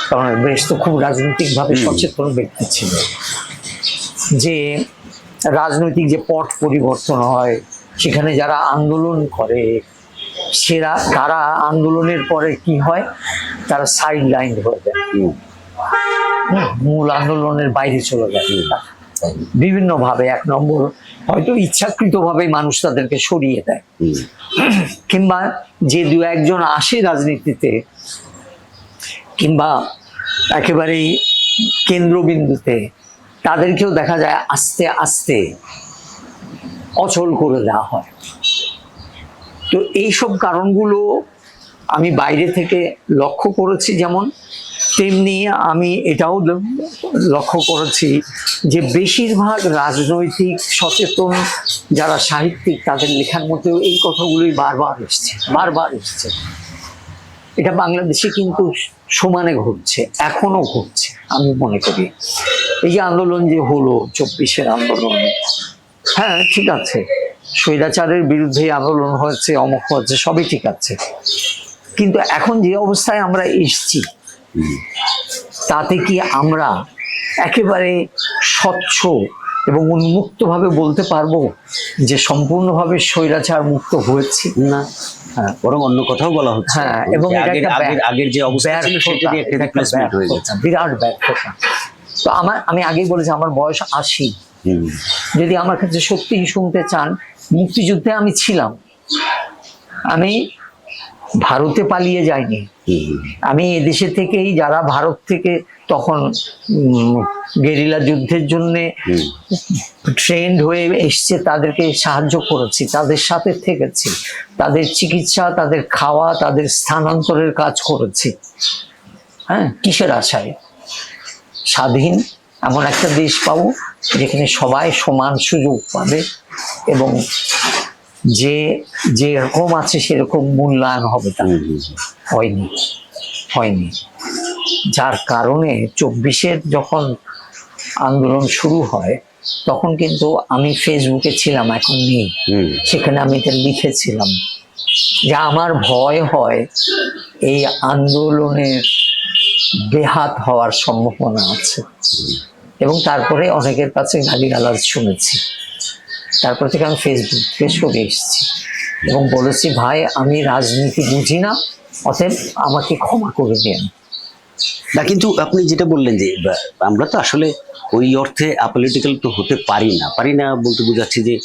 কারণ ব্রেস্ট তো খুব রাজনৈতিকভাবে সচেতন ব্যক্তি ছিল, যে রাজনৈতিক যে পট পরিবর্তন হয় সেখানে যারা আন্দোলন করে তারা আন্দোলনের পরে কি হয়, তারা সাইড লাইন হয়ে যায়, মূল আন্দোলনের বাইরে চলে যায় বিভিন্ন ভাবে। এক নম্বর, হয়তো ইচ্ছাকৃতভাবে মানুষ তাদেরকে সরিয়ে দেয়, কিংবা যে দু একজন আসে রাজনীতিতে কিংবা একেবারেই কেন্দ্রবিন্দুতে, তাদেরকেও দেখা যায় আস্তে আস্তে অচল করে দেওয়া হয়। তো এইসব কারণগুলো আমি বাইরে থেকে লক্ষ্য করেছি, যেমন তেমনি আমি এটাও লক্ষ্য করেছি যে বেশিরভাগ রাজনৈতিক সচেতন যারা সাহিত্যিক, তাদের লেখার মধ্যেও এই কথাগুলোই বারবার এসছে। এটা বাংলাদেশে কিন্তু সমানে ঘটছে, এখনো ঘটছে আমি মনে করি। এই যে আন্দোলন যে হলো, 24-এর আন্দোলন, হ্যাঁ ঠিক আছে, স্বৈরাচারের বিরুদ্ধে আন্দোলন হয়েছে, অমুক হয়েছে, সবই ঠিক আছে, কিন্তু এখন যে অবস্থায় আমরা এসছি, তাতে কি আমরা একেবারে স্বচ্ছ এবং উন্মুক্তভাবে বলতে পারবো যে সম্পূর্ণভাবে স্বৈরাচার মুক্ত হয়েছি? না, বরং অন্য কথাও বলা হচ্ছে। হ্যাঁ, এবং আগের যে অবস্থা ছিল সেটারই একটা রিপ্লেসমেন্ট হয়ে গেছে, বিরাট ব্যর্থতা। তো আমি আগেই বলেছি, আমার বয়স 80। যদি আমার কাছে সত্যিই শুনতে চান, মুক্তিযুদ্ধে আমি ছিলাম, আমি ভারতে পালিয়ে যাইনি, আমি এদেশে থেকেই যারা ভারত থেকে তখন গেরিলা যুদ্ধের জন্য ট্রেন্ড হয়ে এসছে তাদেরকে সাহায্য করেছি, তাদের সাথে থেকেছি, তাদের চিকিৎসা, তাদের খাওয়া, তাদের স্থানান্তরের কাজ করেছি। হ্যাঁ, কিসের আশায়? স্বাধীন এমন একটা দেশ পাবো যেখানে সবাই সমান সুযোগ পাবে এবং যে যেরকম আছে সেরকম মূল্যায়ন হবে। তা হয়নি, যার কারণে 24-এর যখন আন্দোলন শুরু হয় তখন কিন্তু আমি ফেসবুকে ছিলাম, এখন নেই, সেখানে আমি এটা লিখেছিলাম যে আমার ভয় হয় এই আন্দোলনের বেহাত হওয়ার সম্ভাবনা আছে। এবং তারপরে অনেকের কাছে গালিগালাজ শুনেছি, তারপর থেকে আমি ফেসবুক থেকে সরে এসেছি এবং বলেছি, ভাই আমি রাজনীতি বুঝি না, অতএব আমাকে ক্ষমা করে দেন। না, কিন্তু আপনি যেটা বললেন যে আমরা তো আসলে ওই অর্থে আপলিটিক্যাল তো হতে পারি না বলতে বোঝাচ্ছি যে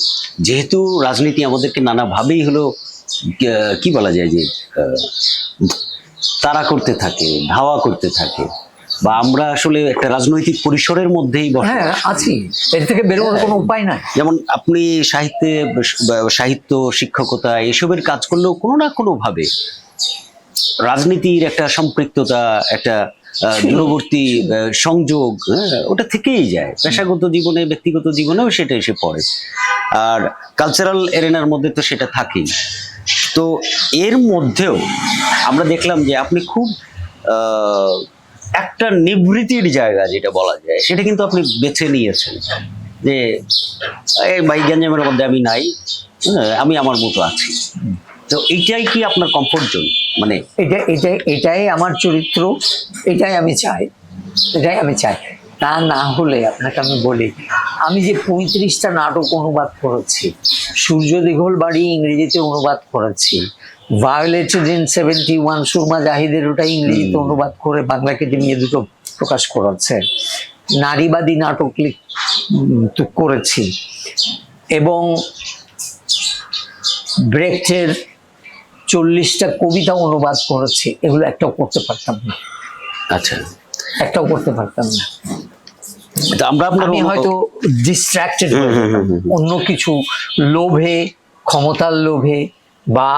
যেহেতু রাজনীতি আমাদেরকে নানাভাবেই হলো কি বলা যায় যে তাড়া করতে থাকে, ধাওয়া করতে থাকে, বা আমরা আসলে একটা রাজনৈতিক পরিসরের মধ্যেই আছি, এর থেকে বেরোনোর কোনো উপায় নাই। যেমন আপনি সাহিত্য, শিক্ষকতা এসবের কাজ করলেও কোনো না কোনো ভাবে রাজনীতির একটা সম্পৃক্ততা, একটা দূরবর্তী সংযোগ, ওটা থেকেই যায় পেশাগত জীবনে, ব্যক্তিগত জীবনেও সেটা এসে পড়ে। আর কালচারাল এরেনার মধ্যে তো সেটা থাকেই। তো এর মধ্যেও আমরা দেখলাম যে আপনি খুব একটা নিভৃতির জায়গা যেটা বলা যায় সেটা কিন্তু আপনি বেছে নিয়েছেন, যে এই ভাই গ্যাঞ্জামের মধ্যে আমি নাই, আমি আমার মতো আছি। তো এইটাই কি আপনার কমফোর্ট জোন? মানে এটাই আমার চরিত্র, এটাই আমি চাই, এটাই আমি চাই। তা না হলে আপনাকে আমি বলি, আমি যে 35টা নাটক অনুবাদ করেছি, সূর্য দিঘল বাড়ি ইংরেজিতে অনুবাদ করেছি, ভায়োলেটেড ইন 71 সুরমা জাহিদের ওটা ইংরেজিতে অনুবাদ করে বাংলা একাডেমি দুটো প্রকাশ করেছে, নারীবাদী নাটক করেছি, এবং ব্রেখটের 40টা কবিতা অনুবাদ করেছি। এগুলো একটাও করতে পারতাম না, আচ্ছা, একটাও করতে পারতাম না। আমি আমরা হয়তো ডিস্ট্রাক্টেড অন্য কিছু লোভে, ক্ষমতার লোভে, বা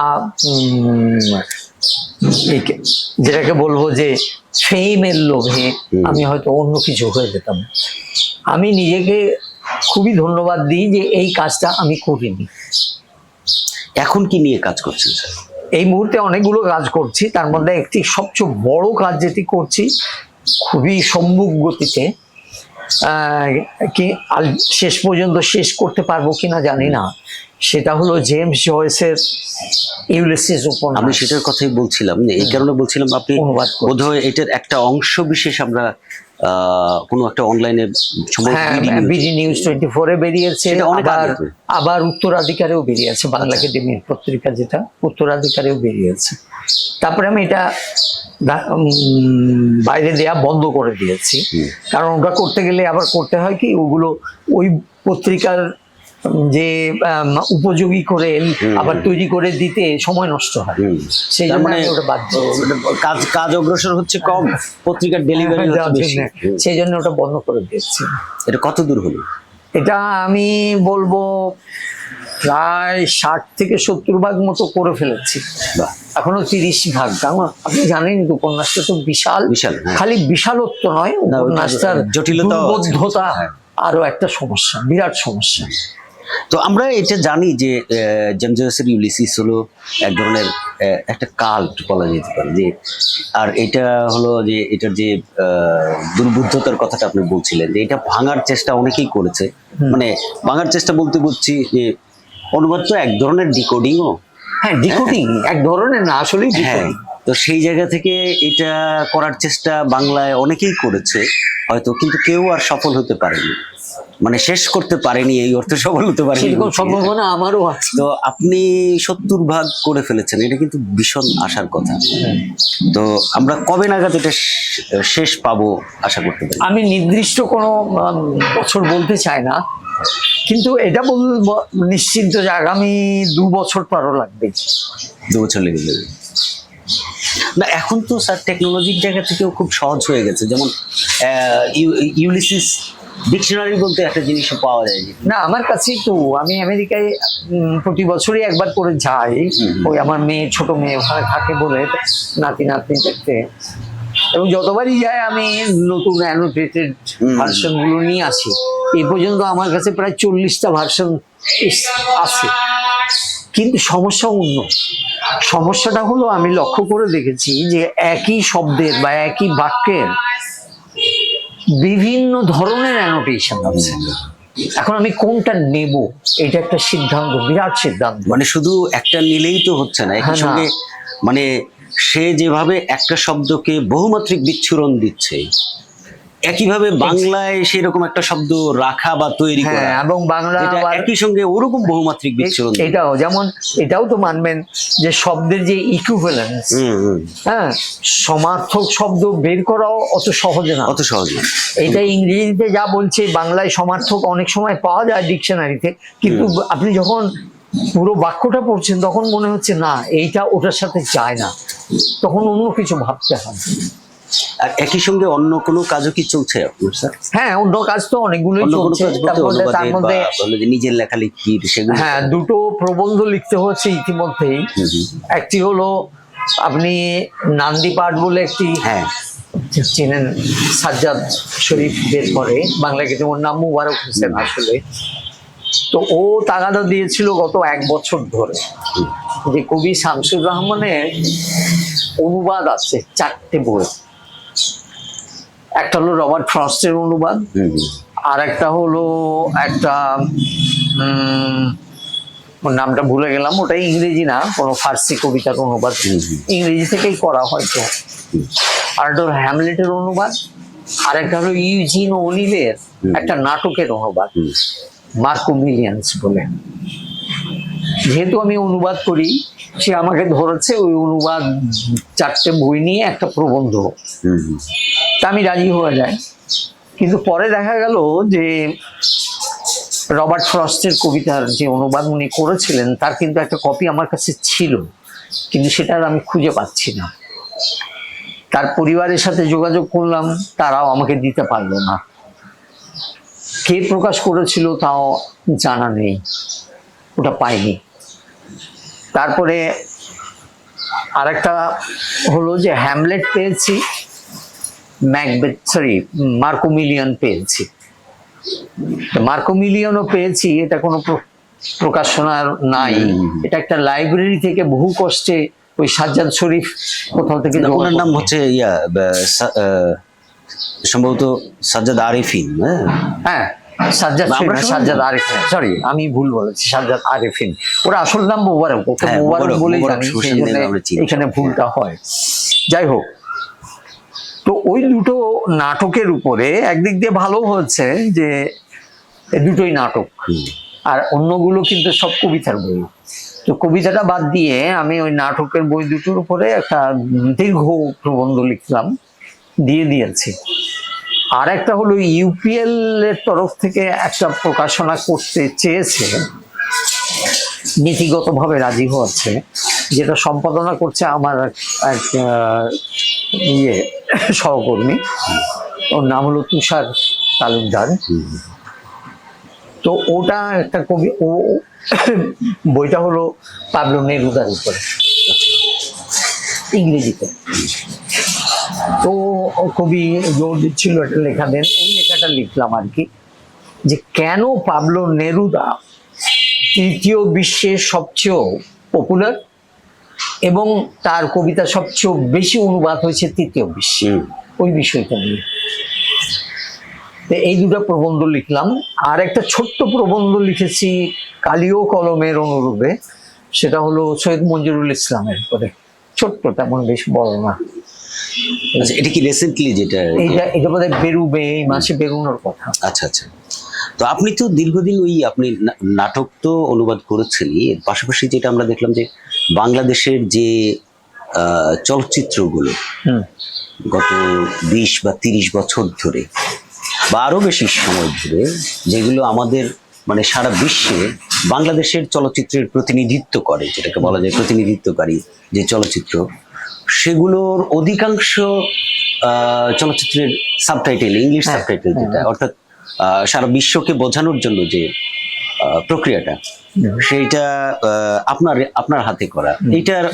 যেটাকে বলবো যে ফেমের লোভে আমি হয়তো অন্য কিছু হয়ে যেতাম। আমি নিজেকে খুবই ধন্যবাদ দিই যে এই কাজটা আমি করিনি। এখন কি নিয়ে কাজ করছেন স্যার? এই মুহূর্তে অনেকগুলো কাজ করছি, তার মধ্যে একটি সবচেয়ে বড় কাজ যেটি করছি খুবই সম্মুখ গতিতে, কি শেষ পর্যন্ত শেষ করতে পারবো কিনা জানি না, সেটা হলো জেমস জয়েসের ইউলিসিস উপন্যাস। আমি সেটার কথাই বলছিলাম, এই কারণে বলছিলাম আপনি বোধহয় এটার একটা অংশ বিশেষ আমরা কোনো একটা অনলাইনে বিডি নিউজ 24 এ বেরিয়েছে, আবার উত্তরাধিকারেও বেরিয়েছে, বাংলা একাডেমির পত্রিকা যেটা, উত্তরাধিকারেও বেরিয়েছে। তারপরে আমি এটা বাইরে দেয়া বন্ধ করে দিয়েছি, কারণ ওটা করতে গেলে আবার করতে হয় কি, ওগুলো ওই পত্রিকার যে উপযোগী করে আবার তৈরি করে দিতে সময় নষ্ট হয়, সেই জন্য ওটা বাধ্য, কাজ অগ্রসর হচ্ছে কম, পত্রিকার ডেলিভারি হচ্ছে বেশি, সেই জন্য ওটা বন্ধ করে দিয়েছি। এটা কত দূর হলো? এটা আমি বলবো প্রায় 60 থেকে 70 ভাগ মতো করে ফেলেছি, এখনো 30 ভাগ। কারণ আপনি জানেন তো উপন্যাসটা তো বিশাল, খালি বিশালত্ব নয়, উপন্যাসটার জটিলতা, আরো একটা সমস্যা, বিরাট সমস্যা। তো আমরা এটা জানি যে জেমস জয়েসের ইউলিসিস হলো এক ধরনের একটা কাল্ট বলা যেতে পারে, যে আর এটা হলো যে এটার যে দুর্বুদ্ধতার কথাটা আপনি বলছিলেন, যে এটা ভাঙার চেষ্টা অনেকেই করেছে। মানে ভাঙার চেষ্টা বলতে বুঝছি যে অনুবাদ তো এক ধরনের ডিকোডিংও, হ্যাঁ ডিকোডিং এক ধরনের না, আসলে হ্যাঁ। তো সেই জায়গা থেকে এটা করার চেষ্টা বাংলায় অনেকেই করেছে হয়তো, কিন্তু কেউ আর সফল হতে পারেনি, মানে শেষ করতে পারেনি, এই অর্থে সফল হতে পারেনি, সেরকম সম্ভাবনা আমারও আছে। তো আপনি 70 ভাগ করে ফেলেছেন, এটা কিন্তু ভীষণ আশার কথা। তো আমরা কবে নাগাদ এটা শেষ পাবো আশা করতে পারি? আমি নির্দিষ্ট কোনো বছর বলতে চাই না, কিন্তু এটা নিশ্চিন্ত যে আগামী 2 বছর পরও লাগবে। 2 বছর লেগে যাবে না? এখন তো স্যার টেকনোলজির জায়গা থেকেও খুব সহজ হয়ে গেছে, যেমন ইউলিসিস ডিকশনারি বলতে একটা জিনিস পাওয়া যায় না আমার কাছেই তো। আমি আমেরিকায় প্রতি বছরই একবার করে যাই, ওই আমার মেয়ে, ছোট মেয়ে ওখানে থাকে বলে, নাতি নাতনি দেখতে, এবং যতবারই যাই আমি নতুন অ্যানোটেটেড ভার্সন গুলো নিয়ে আসি। এই পর্যন্ত আমার কাছে প্রায় 40টা ভার্সন আছে, কিন্তু সমস্যা অন্য। সমস্যাটা হলো আমি লক্ষ্য করে দেখেছি যে একই শব্দের বা একই বাক্যের বিভিন্ন ধরনের অ্যানোটেশন আছে। এখন আমি কোনটা নেব, এটা একটা সিদ্ধান্ত, বিরাট সিদ্ধান্ত। মানে শুধু একটা নিলেই তো হচ্ছে না, একই সঙ্গে মানে সে যেভাবে একটা শব্দকে বহুমাত্রিক বিচ্ছুরণ দিচ্ছে, একইভাবে বাংলায় সেরকম একটা শব্দ রাখা বা তৈরি করা, এবং বাংলা একই সঙ্গে ওরকম বহুমাত্রিক বিচ্ছুরণ। এটাও যেমন, এটাও তো মানবেন যে শব্দের যে ইকুইভ্যালেন্স, হ্যাঁ, সমার্থক শব্দ বের করাও অত সহজ না, অত সহজ না। এটা ইংরেজিতে যা বলছে বাংলায় সমার্থক অনেক সময় পাওয়া যায় ডিকশনারিতে, কিন্তু আপনি যখন পুরো বাক্যটা পড়ছেন তখন মনে হচ্ছে না এইটা ওটার সাথে যায় না, তখন অন্য কিছু ভাবতে হয়। আর একই সঙ্গে অন্য কোনো কাজও কি চলছে আপনার স্যার? হ্যাঁ, অন্য কাজ তো অনেকগুলোই চলছে। তার মধ্যে নিজের লেখালেখি, হ্যাঁ 2টো প্রবন্ধ লিখতে হচ্ছে ইতিমধ্যেই। একটি হলো আপনি নান্দি পাঠ বলে একটি হ্যাঁ চেনেন, সাজ্জাদ শরীফ বের করে, বাংলা কিন্তু ওর নাম মুবারক হোসেন আসলে। তো ও তাগাদা দিয়েছিল গত 1 বছর ধরে যে কবি শামসুর রহমানের অনুবাদ আছে 4টে বই। একটা হলো রবার্ট ফ্রস্টের অনুবাদ, আর একটা হলো একটা ওর নামটা ভুলে গেলাম, ওটা ইংরেজি না, কোনো ফার্সি কবিতার অনুবাদ, ইংরেজি থেকেই করা হয়তো। আর একটা হলো হ্যামলেটের অনুবাদ, আর একটা হলো ইউজিন ওনিলের একটা নাটকের অনুবাদ, মার্কো মিলিয়ান্স বলে। যেহেতু আমি অনুবাদ করি, সে আমাকে ধরেছে ওই অনুবাদ 4টে বই নিয়ে একটা প্রবন্ধ, তা আমি রাজি হয়ে যাই। কিন্তু পরে দেখা গেল যে রবার্ট ফ্রস্টের কবিতার যে অনুবাদ উনি করেছিলেন তার কিন্তু একটা কপি আমার কাছে ছিল, কিন্তু সেটা আর আমি খুঁজে পাচ্ছি না। তার পরিবারের সাথে যোগাযোগ করলাম, তারাও আমাকে দিতে পারলো না। কে প্রকাশ করেছিল তাও জানা নেই, ওটা পাইনি। তারপরে আরেকটা হলো যে হ্যামলেট পেয়েছি, মার্কো মিলিয়ন পেয়েছি। মার্কো মিলিয়নও পেয়েছি, এটা কোনো প্রকাশনার নাই, এটা একটা লাইব্রেরি থেকে বহু কষ্টে ওই সাজ্জাদ শরীফ কোথাও থেকে। ওনার নাম হচ্ছে সম্ভবত সাজ্জাদ আরিফিন। হ্যাঁ, সাজ্জাদ শরীফ, সাজ্জাদ আরিফিন, সরি আমি ভুল বলেছি, সাজ্জাদ আরিফিন। ওরা আসল নাম মোবারক, ওকে মোবারক বলেই জানি, সেই জন্য এখানে ভুলটা হয়। যাই হোক, তো ওই দুটো নাটকের উপরে একদিক দিয়ে ভালো হচ্ছে যে দুটোই নাটক, আর অন্যগুলো কিন্তু সব কবিতার বই। তো কবিতাটা বাদ দিয়ে আমি ওই নাটকের বই দুটোর উপরে একটা দীর্ঘ প্রবন্ধ লিখলাম, দিয়েছি। আর একটা হলো ইউপিএল এর তরফ থেকে একটা প্রকাশনা করতে চেয়েছে, নীতিগতভাবে রাজি হচ্ছে, যেটা সম্পাদনা করছে আমার এক সহকর্মী, ওর নাম হলো তুষার তালুকদার। তো ওটা একটা কবি, ও বইটা হলো পাবলো নেরুদার উপরে, ইংরেজিতে। তো কবি জোর দিচ্ছিল একটা লেখা দেন, ওই লেখাটা লিখলাম আর কি, যে কেন পাবলো নেরুদা তৃতীয় বিশ্বের সবচেয়ে পপুলার এবং তার কবিতা সবচেয়ে বেশি অনুবাদ হয়েছে তৃতীয় বিশ্বে, ওই বিষয়টা নিয়ে। এই দুটো প্রবন্ধ লিখলাম। আর একটা ছোট্ট প্রবন্ধ লিখেছি কালিও কলমের অনুরূপে, সেটা হলো সৈয়দ মঞ্জুরুল ইসলামের উপরে, ছোট্ট, তেমন বেশ বড় না। আচ্ছা, এটা কি রিসেন্টলি যেটা? এটা বোধহয় বেরোবে, এই মাসে বেরোনোর কথা। আচ্ছা আচ্ছা। তো আপনি তো দীর্ঘদিন আপনি নাটক তো অনুবাদ করেছেনই, এর পাশাপাশি যেটা আমরা দেখলাম যে বাংলাদেশের যে চলচ্চিত্রগুলো গত 20 বা 30 বছর ধরে বা আরো বেশি সময় ধরে, যেগুলো আমাদের মানে সারা বিশ্বে বাংলাদেশের চলচ্চিত্রের প্রতিনিধিত্ব করে, যেটাকে বলা যায় প্রতিনিধিত্বকারী যে চলচ্চিত্র, সেগুলোর অধিকাংশ চলচ্চিত্রের সাবটাইটেল, ইংলিশ সাবটাইটেল, যেটা অর্থাৎ সারা বিশ্বকে বোঝানোর জন্য যে প্রক্রিয়াটা, সেইটা আপনার হাতে করা। এইটার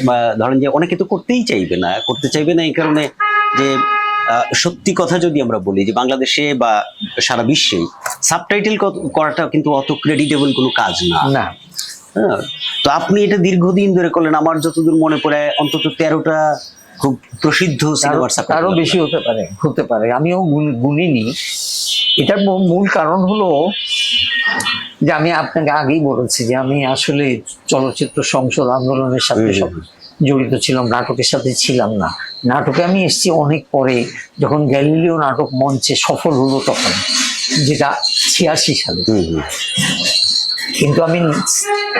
ধরেন যে অনেকে তো করতে চাইবে না এই কারণে যে সত্যি কথা যদি আমরা বলি যে বাংলাদেশে বা সারা বিশ্বে সাবটাইটেল করাটা কিন্তু অত ক্রেডিটেবল কোনো কাজ না। হ্যাঁ, তো আপনি এটা দীর্ঘদিন ধরে করলেন, আমার যতদূর মনে পড়ে অন্তত 13টা খুব প্রসিদ্ধ সিনেমার সাবটাইটেল। আরো বেশি হতে পারে, আমিও গুনিনি। এটার মূল কারণ হলো যে আমি আপনাকে আগেই বলেছি যে আমি আসলে চলচ্চিত্র সংসদ আন্দোলনের সাথে জড়িত ছিলাম, নাটকের সাথে ছিলাম না। নাটকে আমি এসেছি অনেক পরে, যখন গ্যালিলিও নাটক মঞ্চে সফল হলো তখন, যেটা 86 সালে। কিন্তু আমি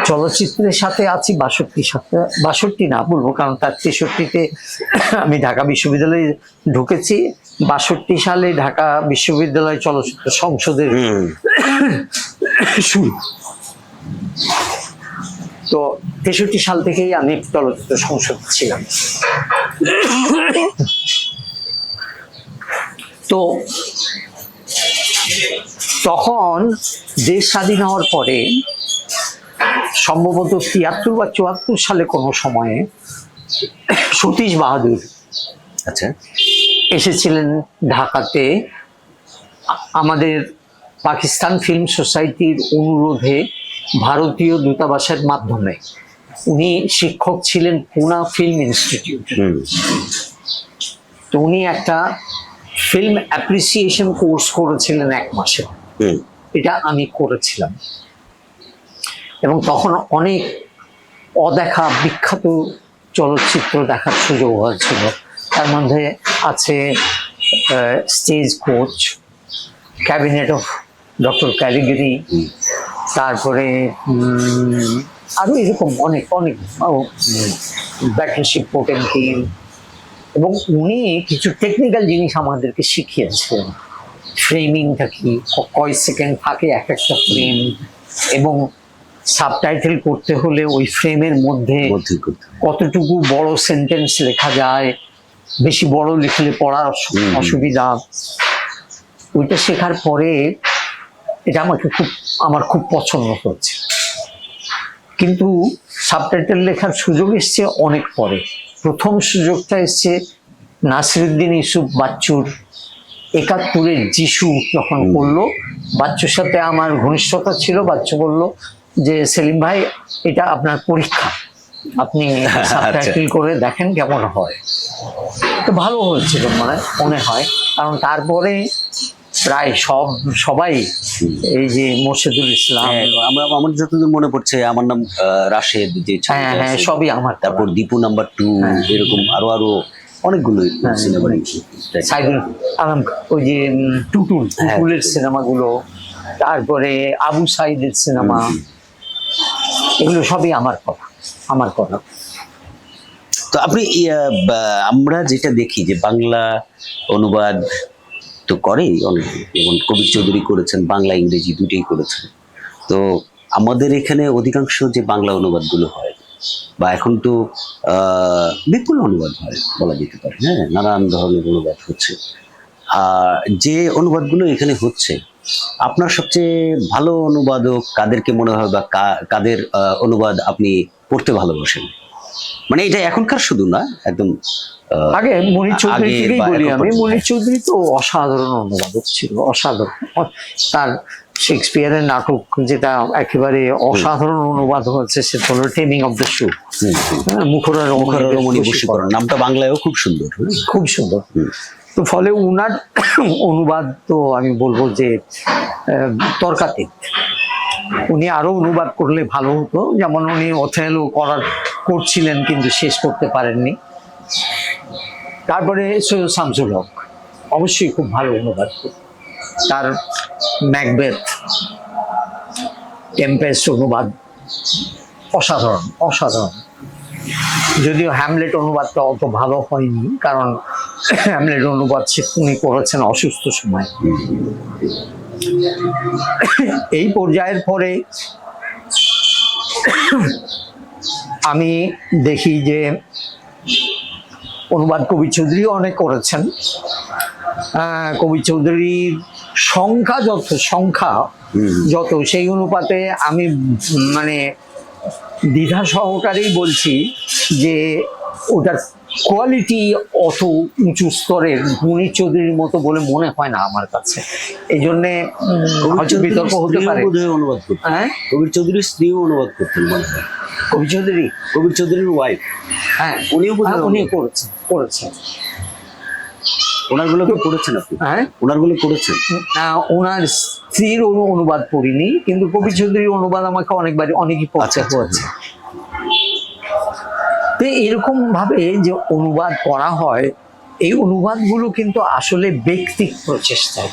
চলচ্চিত্রের সাথে আছি 62 না বলবো, কারণ তার 63-তে আমি ঢাকা বিশ্ববিদ্যালয়ে ঢুকেছি। 62 সালে ঢাকা বিশ্ববিদ্যালয় চলচ্চিত্র সংসদের শুরু। তো 63 সাল থেকেই আমি চলচ্চিত্র সংসদ ছিলাম। তো তখন দেশ স্বাধীন হওয়ার পরে সম্ভবত 73 বা 74 সালে কোনো সময়ে সতীশ বাহাদুর আচ্ছা। এসেছিলেন ঢাকাতে আমাদের পাকিস্তান ফিল্ম সোসাইটির অনুরোধে, ভারতীয় দূতাবাসের মাধ্যমে। উনি শিক্ষক ছিলেন পুনা ফিল্ম ইনস্টিটিউট। তো উনি একটা ফিল্ম অ্যাপ্রিসিয়েশন কোর্স করেছিলেন 1 মাসে। এটা আমি করেছিলাম, এবং তখন অনেক অদেখা বিখ্যাত চলচ্চিত্র দেখার সুযোগ হয়েছিল। তার মধ্যে আছে stagecoach, cabinet of doctor Caligari, তারপরে আরো এরকম অনেক অনেক ব্যাটলশিপ পোটেমকিন। এবং উনি কিছু টেকনিক্যাল জিনিস আমাদেরকে শিখিয়েছিলেন। ফ্রেমিংটা কি, কয় সেকেন্ড থাকে এক একটা ফ্রেম, এবং সাবটাইটেল করতে হলে ওই ফ্রেমের মধ্যে কতটুকু বড় সেন্টেন্স লেখা যায়, বেশি বড় লিখলে পড়ার অসুবিধা। ওইটা শেখার পরে এটা আমার খুব পছন্দ হচ্ছে। কিন্তু সাবটাইটেল লেখার সুযোগ এসছে অনেক পরে। প্রথম সুযোগটা এসছে নাসিরুদ্দিন ইউসুফ বাচ্চুর 71-এর যিশু যখন করলো। বাচ্চুর সাথে আমার ঘনিষ্ঠতা ছিল। বাচ্চু বলল যে, সেলিম ভাই, এটা আপনার পরীক্ষা, আপনি সাবটাইটেল করে দেখেন কেমন হয়। তো ভালো হয়েছিল মনে হয়, কারণ তারপরে প্রায় সবাই, এই যে মোর্শেদুল ইসলাম, আমার যতদূর মনে পড়ছে, আমার নাম রাশেদ, যে হ্যাঁ সবই আমার। তারপর দীপু নাম্বার 2, এরকম আরো অনেকগুলো সিনেমা। সাইদুল আলম, ওই যে টুটুলের সিনেমাগুলো, তারপরে আবু সাইদের সিনেমা, এগুলো সবই আমার কথা। তো আপনি আমরা যেটা দেখি যে বাংলা অনুবাদ তো করেই অনেকে, যেমন কবির চৌধুরী করেছেন, বাংলা ইংরেজি দুটোই করেছেন। তো আমাদের এখানে অধিকাংশ যে বাংলা অনুবাদগুলো হয়, বা এখন তো বিপুল অনুবাদ হয় বলা যেতে পারে, হ্যাঁ, নানান ধরনের অনুবাদ হচ্ছে। আর যে অনুবাদগুলো এখানে হচ্ছে, আপনার সবচেয়ে ভালো অনুবাদক কাদেরকে মনে হয়, বা কাদের অনুবাদ আপনি পড়তে ভালোবাসেন? মানে এটা এখনকার শুধু না, একদম আগে মনির চৌধুরী থেকেই বলি আমি। মনির চৌধুরী তো অসাধারণ অনুবাদক ছিল, অসাধারণ। তার শেক্সপিয়ারের নাটক যেটা একেবারে অসাধারণ অনুবাদ হচ্ছে, সেটা হলো টেমিং অফ দ্য শু। মুখরা রমণী বশীকরণ, নামটা বাংলায়ও খুব সুন্দর, খুব সুন্দর। তো ফলে উনার অনুবাদ তো আমি বলবো যে তর্কাতীত। উনি আরো অনুবাদ করলে ভালো হতো, যেমন উনি ওথেলো করছিলেন কিন্তু শেষ করতে পারেননি। তারপরে সৈয়দ শামসুল হক অবশ্যই খুব ভালো অনুবাদ, তার ম্যাকবেথ, টেম্পেস্ট অনুবাদ অসাধারণ। যদিও হ্যামলেট অনুবাদটা অত ভালো হয়নি, কারণ হ্যামলেট অনুবাদ উনি করেছেন অসুস্থ সময়। এই পর্যায়ের পরে আমি দেখি যে অনুবাদ কবির চৌধুরী অনেক করেছেন। কবির চৌধুরীর সংখ্যা যত সেই অনুপাতে আমি দ্বিধা সহকারেই বলছি যে ওটার কোয়ালিটি অত উঁচু স্তরের মনির চৌধুরীর মতো বলে মনে হয় না আমার কাছে। এই জন্যে হয়তো বিতর্ক হতে পারে। হ্যাঁ, কবির চৌধুরীর স্ত্রীও অনুবাদ করতেন মনে হয়। কবির চৌধুরীর ওয়াইফ, হ্যাঁ, উনিও করেছেন। ওনারগুলো পড়েছেন আপনি? হ্যাঁ, ওনারগুলো পড়েছেন। ওনার স্ত্রীর অনুবাদ পড়িনি, কিন্তু কবির চৌধুরীর অনুবাদ আমাকে অনেকই পড়তে হয়েছে। তো এরকম ভাবে যে অনুবাদ করা হয়, এই অনুবাদগুলো কিন্তু আসলে ব্যক্তিক প্রচেষ্টায়,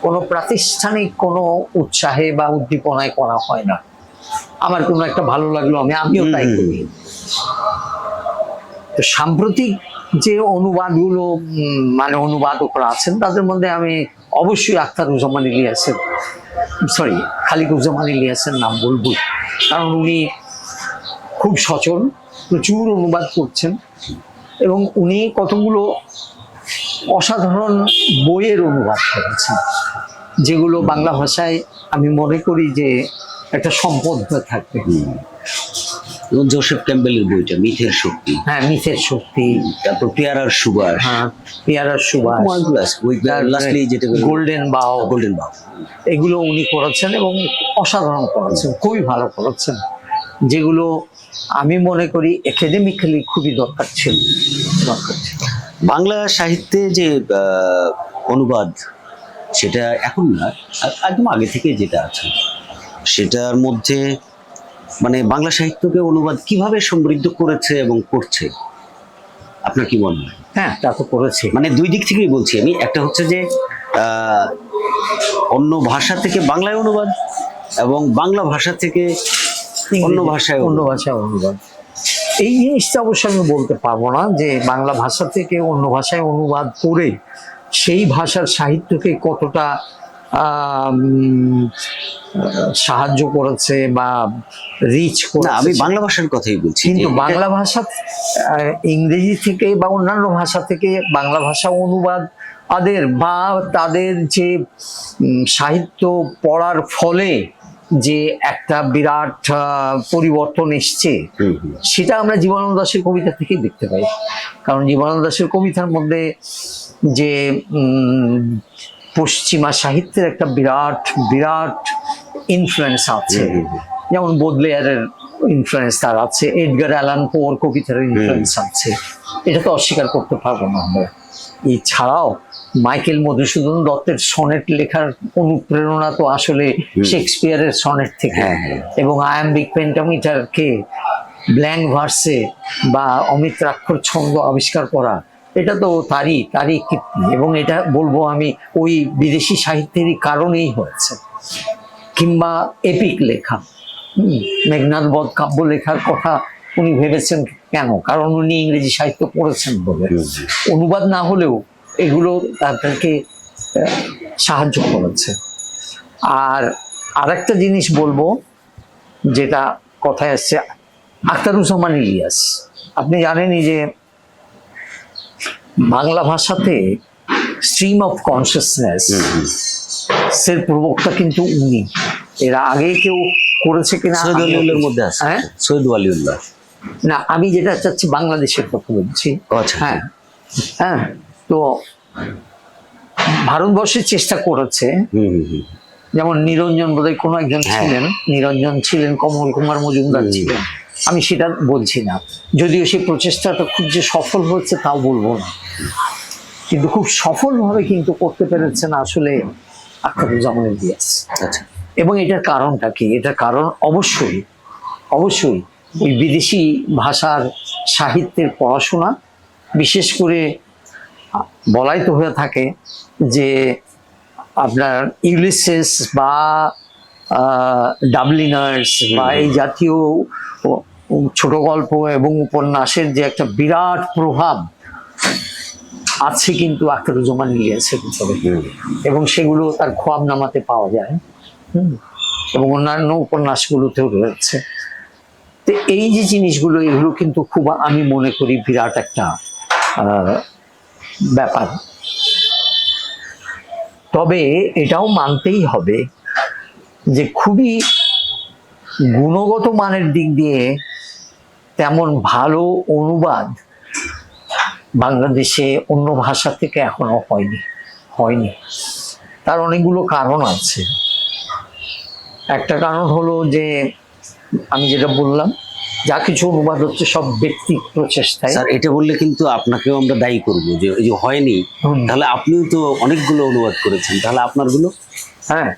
কোনো প্রাতিষ্ঠানিক কোনো উৎসাহে বা উদ্দীপনায় করা হয় না। আমার কোনো একটা ভালো লাগলো, আমিও তাই করি। তো সাম্প্রতিক যে অনুবাদগুলো অনুবাদকরা আছেন, তাদের মধ্যে আমি অবশ্যই খালিকুজ্জামান ইলিয়াসের নাম বলবো, কারণ উনি খুব সচল, প্রচুর অনুবাদ করছেন, এবং উনি কতগুলো অসাধারণ বইয়ের অনুবাদ করেছেন, যেগুলো বাংলা ভাষায় আমি মনে করি যে একটা সম্পদ হয়ে থাকবে। যেমন জোসেফ ক্যাম্বেলের বইটা মিথের শক্তি, হ্যাঁ, মিথের শক্তি, তারপর পেয়ারার সুবাস, হ্যাঁ, পেয়ারার সুবাস, লাস্টলি যেটা গোল্ডেন বাও, গোল্ডেন বাউ, এগুলো উনি করেছেন এবং অসাধারণ করেছেন, খুবই ভালো করেছেন, যেগুলো আমি মনে করি একাডেমিক্যালি খুবই দরকার ছিল। বাংলা সাহিত্যে যে অনুবাদ, সেটা এখন না, একদম আগে থেকে যেটা আছে, সেটার মধ্যে মানে বাংলা সাহিত্যকে অনুবাদ কিভাবে সমৃদ্ধ করেছে এবং করছে, আপনার কি মনে হয়? হ্যাঁ, তা তো করেছে। মানে দুই দিক থেকেই বলছি আমি, একটা হচ্ছে যে অন্য ভাষা থেকে বাংলায় অনুবাদ, এবং বাংলা ভাষা থেকে অন্য ভাষায় অনুবাদ। এই জিনিসটা অবশ্য আমি বলতে পারবো না যে বাংলা ভাষা থেকে অন্য ভাষায় অনুবাদ করে সেই ভাষার সাহিত্যকে কতটা সাহায্য করেছে বা রিচ না, করেছে। আমি বাংলা ভাষার কথাই বলছি। কিন্তু বাংলা ভাষা ইংরেজি থেকে বা অন্যান্য ভাষা থেকে বাংলা ভাষা অনুবাদ বা তাদের যে সাহিত্য পড়ার ফলে যে একটা বিরাট পরিবর্তন এসছে, সেটা আমরা জীবনানন্দ দাশের কবিতা থেকেই দেখতে পাই। কারণ জীবনানন্দ দাশের কবিতার মধ্যে যে পশ্চিমা সাহিত্যের একটা বিরাট বিরাট ইনফ্লুয়েন্স আছে, যেমন বোদলেয়ারের ইনফ্লুয়েন্স তার আছে, এডগার অ্যালান পোর কবিতার ইনফ্লুয়েন্স আছে, এটা তো অস্বীকার করতে পারবো না আমরা। এছাড়াও মাইকেল মধুসূদন দত্তের সনেট লেখার অনুপ্রেরণা তো আসলে শেক্সপিয়ারের সনেট থেকে, এবং আয়াম্বিক পেন্টামিটারকে ব্ল্যাঙ্ক ভার্সে বা অমিত্রাক্ষর ছন্দ আবিষ্কার করা, এটা তো তারই কীর্তি, এবং এটা বলবো আমি ওই বিদেশি সাহিত্যেরই কারণেই হয়েছে। কিংবা এপিক লেখা, মেঘনাদ বধ কাব্য লেখার কথা উনি ভেবেছেন কেন? কারণ উনি ইংরেজি সাহিত্য পড়েছেন বলে। অনুবাদ না হলেও এগুলো তাদেরকে সাহায্য করেছে। আর আরেকটা জিনিস বলবো, যেটা কথায় আসছে, আখতারুজ্জামান ইলিয়াস। আপনি জানেনই যে বাংলা ভাষাতে স্ট্রিম অফ কনসিয়াসনেস এর প্রবক্তা কিন্তু উনি। এর আগে কেউ করেছে কিনা সৈয়দ ওয়ালিউল্লাহর মধ্যে আছে। হ্যাঁ, সৈয়দ ওয়ালিউল্লাহ না, আমি যেটা চাচ্ছি বাংলাদেশের কথা বলছি। হ্যাঁ হ্যাঁ, তো ভারতবর্ষের চেষ্টা করেছে, যেমন নিরঞ্জন বোধহয় কোনো একজন ছিলেন, নিরঞ্জন ছিলেন, কমল কুমার মজুমদার ছিলেন, আমি সেটা বলছি না, যদিও সেই প্রচেষ্টাটা খুব যে সফল হচ্ছে তাও বলবো না, কিন্তু খুব সফলভাবে কিন্তু করতে পেরেছেন আসলে আখতারুজ্জামান ইলিয়াস। এবং এটার কারণটা কি? এটার কারণ অবশ্যই ওই বিদেশি ভাষার সাহিত্যের পড়াশোনা, বিশেষ করে বলাই তো হয়ে থাকে যে আপনার ইউলিসেস বা ডাবলিনার্স বা এই জাতীয় ছোট গল্প এবং উপন্যাসের যে একটা বিরাট প্রভাব আছে কিন্তু আখতারুজ্জামান ইলিয়াসের ভিতরে, এবং সেগুলো তার খোয়াবনামাতে পাওয়া যায়, এবং অন্যান্য উপন্যাসগুলোতেও রয়েছে। তো এই যে জিনিসগুলো, এগুলো কিন্তু খুব, আমি মনে করি, বিরাট একটা ব্যাপার। তবে এটাও মানতেই হবে যে খুবই গুণগত মানের দিক দিয়ে তেমন ভালো অনুবাদ বাংলাদেশে অন্য ভাষা থেকে এখনো হয়নি। তার অনেকগুলো কারণ আছে। একটা কারণ হলো যে আমি যেটা বললাম, যা কিছু অনুবাদ হচ্ছে সব ব্যক্তি প্রচেষ্টায়। স্যার, এটা বললে কিন্তু আপনাকেও আমরা দায়ী করবো যে এই যে হয়নি, তাহলে আপনিও তো অনেকগুলো অনুবাদ করেছেন, তাহলে আপনারগুলো? হ্যাঁ,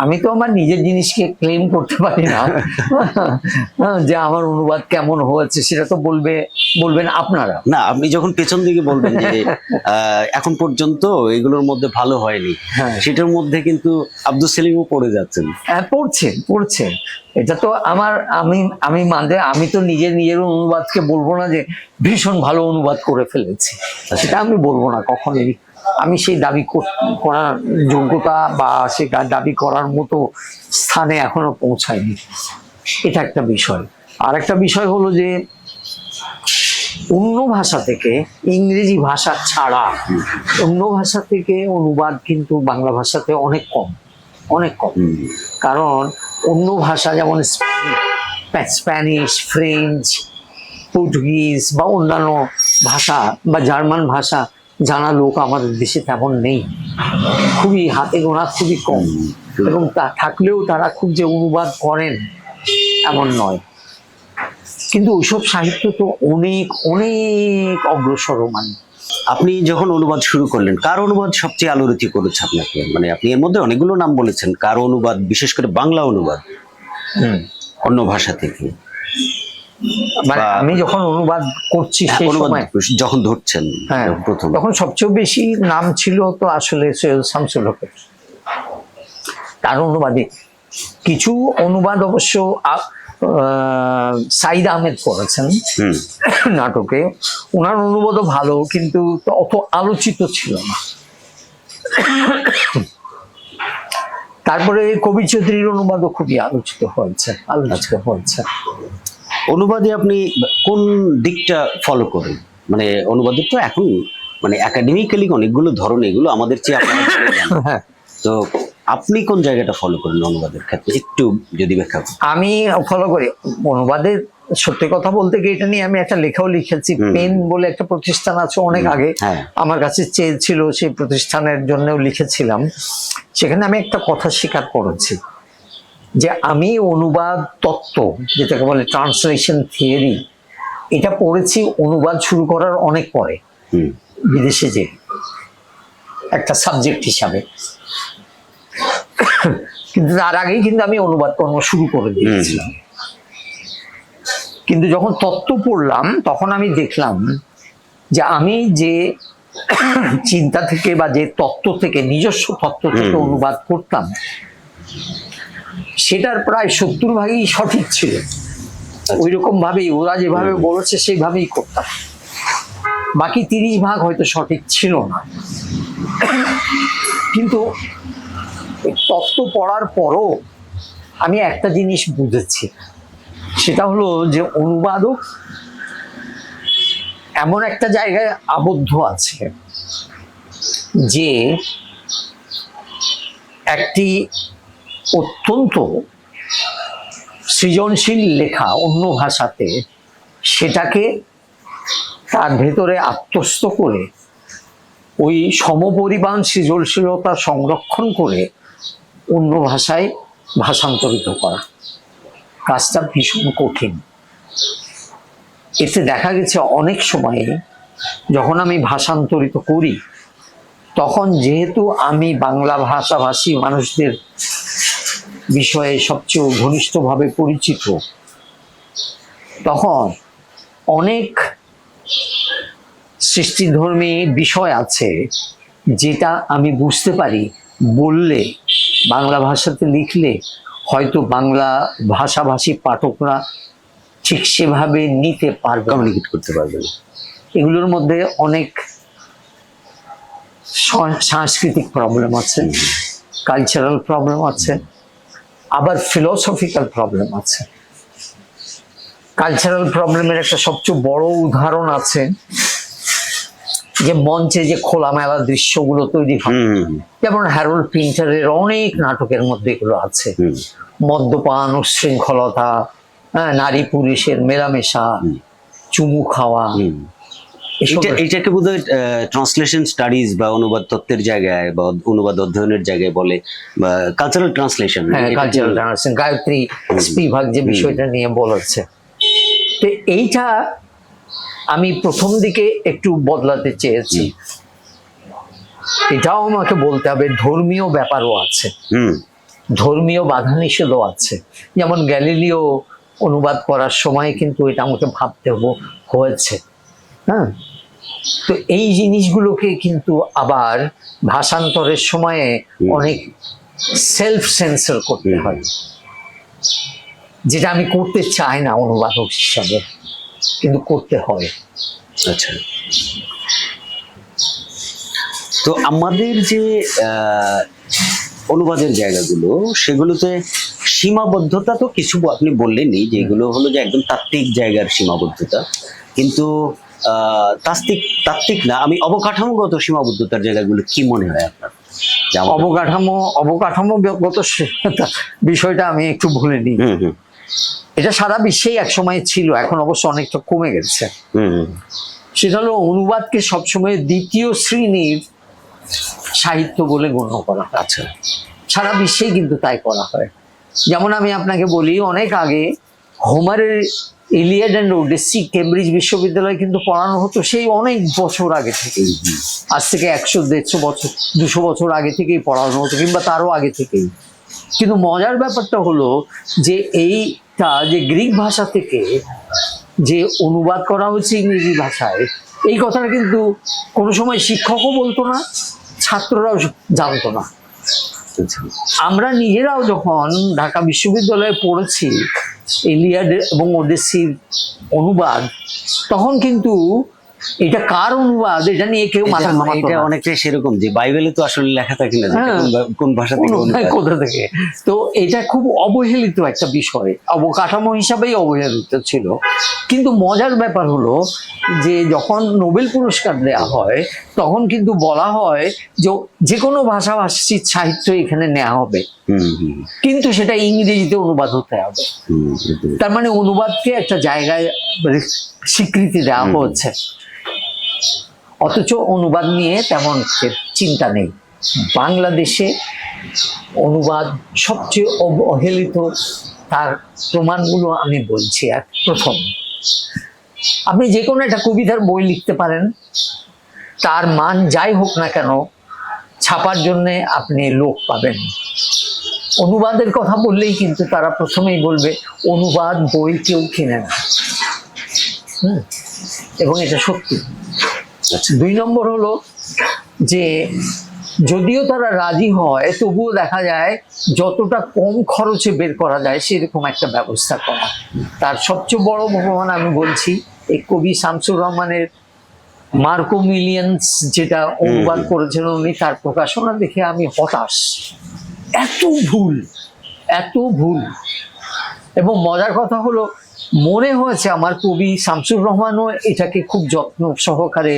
আমি তো আমার নিজের জিনিসকে ক্লেম করতে পারি না যে আমার অনুবাদ কেমন হয়েছে, সেটা তো বলবেন আপনারা। না, আপনি যখন পেছন দিকে বলবেন যে এখন পর্যন্ত এগুলোর মধ্যে ভালো হয়নি, সেটার মধ্যে কিন্তু আব্দুল সেলিমও পড়ে যাচ্ছেন। হ্যাঁ, পড়ছে। এটা তো আমি মানতে, আমি তো নিজের অনুবাদকে বলবো না যে ভীষণ ভালো অনুবাদ করে ফেলেছি, সেটা আমি বলবো না কখনোই। আমি সেই দাবি করার যোগ্যতা বা সে দাবি করার মতো স্থানে এখনো পৌঁছায়নি। এটা একটা বিষয়। আর একটা বিষয় হলো যে অন্য ভাষা থেকে, ইংরেজি ভাষা ছাড়া অন্য ভাষা থেকে অনুবাদ কিন্তু বাংলা ভাষাতে অনেক কম। কারণ অন্য ভাষা যেমন স্প্যানিশ, ফ্রেঞ্চ, পর্তুগিজ বা অন্যান্য ভাষা বা জার্মান ভাষা জানা লোক আমাদের দেশে তেমন নেই, খুবই হাতে গোনা, খুবই কম। এবং তা থাকলেও তারা খুব যে অনুবাদ করেন এমন নয়। কিন্তু ওইসব সাহিত্য তো অনেক অনেক অগ্রসরমান। আপনি যখন অনুবাদ শুরু করলেন, কার অনুবাদ সবচেয়ে আলোড়িত করেছে আপনাকে? মানে আপনি এর মধ্যে অনেকগুলো নাম বলেছেন, কার অনুবাদ, বিশেষ করে বাংলা অনুবাদ অন্য ভাষা থেকে? মানে আমি যখন অনুবাদ করছি সেই অনুবাদ সময় যখন ধরছেন হ্যাঁ প্রথম, তখন সবচেয়ে বেশি নাম ছিল তো আসলে সৈয়দ শামসুল হকের। তার অনুবাদে কিছু অনুবাদ অবশ্য সাইদ আহমেদ করেছেন নাটকে, ওনার অনুবাদও ভালো, কিন্তু অত আলোচিত ছিল না। তারপরে কবি চৌধুরীর অনুবাদও খুবই আলোচিত হয়েছে। অনুবাদে আপনি কোন দিকটা ফলো করেন? মানে অনুবাদের তো এখন মানে একাডেমিক্যালি অনেকগুলো ধরন, এগুলো আমাদের চেয়ে আপনারা ভালো জানেন। হ্যাঁ, তো আপনি কোন জায়গাটা ফলো করেন অনুবাদের ক্ষেত্রে, একটু যদি ব্যাখ্যা করেন। আমি ফলো করি অনুবাদের। সত্যি কথা বলতে কি, এটা নিয়ে আমি একটা লেখাও লিখেছি। পেন বলে একটা প্রতিষ্ঠান আছে, অনেক আগে আমার কাছে চেয়েছিল, সেই প্রতিষ্ঠানের জন্যও লিখেছিলাম। সেখানে আমি একটা কথা স্বীকার করেছি যে আমি অনুবাদ তত্ত্ব, যেটাকে বলে ট্রান্সলেশন থিওরি, এটা পড়েছি অনুবাদ শুরু করার অনেক পরে, বিদেশে যে একটা সাবজেক্ট হিসাবে। কিন্তু তার আগেই কিন্তু আমি অনুবাদ কর্ম শুরু করে দিয়েছিলাম। কিন্তু যখন তত্ত্ব পড়লাম তখন আমি দেখলাম যে আমি যে চিন্তা থেকে বা যে তত্ত্ব থেকে, নিজস্ব তত্ত্ব থেকে অনুবাদ করতাম, সেটার প্রায় 70 ভাগই সঠিক ছিল। ওই রকম ভাবেই ওরা যেভাবে বলেছে সেইভাবেই করতাম। বাকি 30 ভাগ হয়তো সঠিক ছিল না। কিন্তু তত্ত্ব পড়ার পরও আমি একটা জিনিস বুঝেছি, সেটা হলো যে অনুবাদক এমন একটা জায়গায় আবদ্ধ আছে যে একটি অত্যন্ত সৃজনশীল লেখা অন্য ভাষাতে, সেটাকে তার ভেতরে আত্মস্থ করে ওই সমপরিমাণ সৃজনশীলতা সংরক্ষণ করে অন্য ভাষায় ভাষান্তরিত করা, কাজটা ভীষণ কঠিন। এতে দেখা গেছে অনেক সময়ে যখন আমি ভাষান্তরিত করি, তখন যেহেতু আমি বাংলা ভাষাভাষী মানুষদের বিষয়ে সবচেয়ে ঘনিষ্ঠভাবে পরিচিত, তখন অনেক সৃষ্টিধর্মী বিষয় আছে যেটা আমি বুঝতে পারি, বললে, বাংলা ভাষাতে লিখলে হয়তো বাংলা ভাষাভাষী পাঠকরা ঠিক সেভাবে নিতে পারবে, কমিউনিকেট করতে পারবে না। এগুলোর মধ্যে অনেক সাংস্কৃতিক প্রবলেম আছে, কালচারাল প্রবলেম আছে, আবার ফিলোসফিক্যাল প্রবলেম আছে। কালচারাল প্রবলেমের একটা সবচেয়ে বড় উদাহরণ আছে, যে মঞ্চে যে খোলামেলা দৃশ্যগুলো তৈরি হয়, যেমন হ্যারল্ড পিন্টারের অনেক নাটকের মধ্যে এগুলো আছে। মদ্যপান, উচ্ছৃঙ্খলতা, নারী পুরুষের মেলামেশা, চুমু খাওয়া, এটাকে বোধহয় ট্রান্সলেশন স্টাডিজ বা অনুবাদ তত্ত্বের জায়গায় বা অনুবাদ অধ্যয়নের জায়গায় বলে cultural translation. Cultural translation Gayatri Spivak যে বিষয়টা নিয়ে বলেছে, তো এইটা আমি প্রথম দিকে একটু বদলাতে চেয়েছি। এটাও আমাকে বলতে হবে, ধর্মীয় ব্যাপারও আছে, ধর্মীয় বাধা নিষেধও আছে। যেমন গ্যালিলিও অনুবাদ করার সময় কিন্তু এটা আমাকে ভাবতে হয়েছে। হ্যাঁ, তো এই জিনিসগুলোকে কিন্তু আবার ভাষান্তরের সময়ে অনেক সেলফ সেন্সর করতে হয়, যেটা আমি করতে চাই না অনুবাদক হিসাবে, কিন্তু করতে হয়। আচ্ছা, তো আমাদের যে অনুবাদের জায়গাগুলো, সেগুলোতে সীমাবদ্ধতা তো কিছু আপনি বললেনই, যে এগুলো হলো যে একদম তাত্ত্বিক জায়গার সীমাবদ্ধতা, কিন্তু তাত্ত্বিক না, আমি অবকাঠামোগত সীমাবদ্ধতার জায়গাগুলো কি মনে হয় আপনার? অবকাঠামোগত বিষয়টা আমি একটু ভুলে নিই। এটা সারা বিশ্বেই একসময় ছিল, এখন অবশ্য অনেকটা কমে গেছে। হুম। সেটা হলো অনুবাদকে সবসময় দ্বিতীয় শ্রেণীর সাহিত্য বলে গণ্য করা হয়। আচ্ছা। সারা বিশ্বেই কিন্তু তাই করা হয়। যেমন আমি আপনাকে বলি, অনেক আগে হোমারের ইলিয়াড অ্যান্ড ওডিসি কেমব্রিজ বিশ্ববিদ্যালয়ে কিন্তু পড়ানো হতো, সেই অনেক বছর আগে থেকেই। আজ থেকে 100-150 বছর 200 বছর আগে থেকেই পড়ানো হতো, কিংবা তারও আগে থেকেই। কিন্তু মজার ব্যাপারটা হলো যে এইটা যে গ্রিক ভাষা থেকে যে অনুবাদ করা হচ্ছে ইংরেজি ভাষায়, এই কথাটা কিন্তু কোনো সময় শিক্ষকও বলতো না, ছাত্ররাও জানতো না। আচ্ছা। আমরা নিজেরাও যখন ঢাকা বিশ্ববিদ্যালয়ে পড়েছি ইলিয়াড এবং ওডিসির অনুবাদ, তখন কিন্তু এটা কার অনুবাদ এটা নিয়ে কেউ মাথা ঘামাতো এটা না। অনেকটাই সেরকম যে বাইবেলে তো আসলে লেখা থাকে না যে হ্যাঁ। কোন ভাষা থেকে অনুবাদ। কোথা থেকে। তো এটা খুব অবহেলিত একটা বিষয়, অবকাঠামো হিসাবেই অবহেলিত ছিল। কিন্তু মজার ব্যাপার হলো যে যখন নোবেল পুরস্কার দেওয়া হয়, তখন কিন্তু বলা হয় যে যে কোনো ভাষাভাষীর সাহিত্য এখানে নেওয়া হবে, হুম হুম কিন্তু সেটা ইংরেজিতে অনুবাদ হতে হবে। হুম। তার মানে অনুবাদকে একটা জায়গায় স্বীকৃতি দেওয়া হচ্ছে, অথচ অনুবাদ নিয়ে তেমন চিন্তা নেই। বাংলাদেশে অনুবাদ সবচেয়ে অবহেলিত, তার প্রমাণগুলো আমি বলছি। প্রথম, আপনি যে কোনো একটা কবিতার বই লিখতে পারেন, তার মান যাই হোক না কেন ছাপার জন্যে আপনি লোক পাবেন। অনুবাদের কথা বললেই কিন্তু তারা প্রথমেই বলবে অনুবাদ বই কেউ কিনে না। এবং এটা সত্যি। 2 নম্বর হলো যে যদিও তারা রাজি হয়, তবুও দেখা যায় যতটা কম খরচে বের করা যায় সেরকম একটা ব্যবস্থা করা। তার সবচেয়ে বড় প্রমাণ আমি বলছি, এই কবি শামসুর রহমানের মার্কো মিলিয়ন্স যেটা অনুবাদ করেছেন উনি, তার প্রকাশনা দেখে আমি হতাশ। এত ভুল, এত ভুল। এবং মজার কথা হলো, মনে হয়েছে আমার কবি শামসুর রহমানও এটাকে খুব যত্ন সহকারে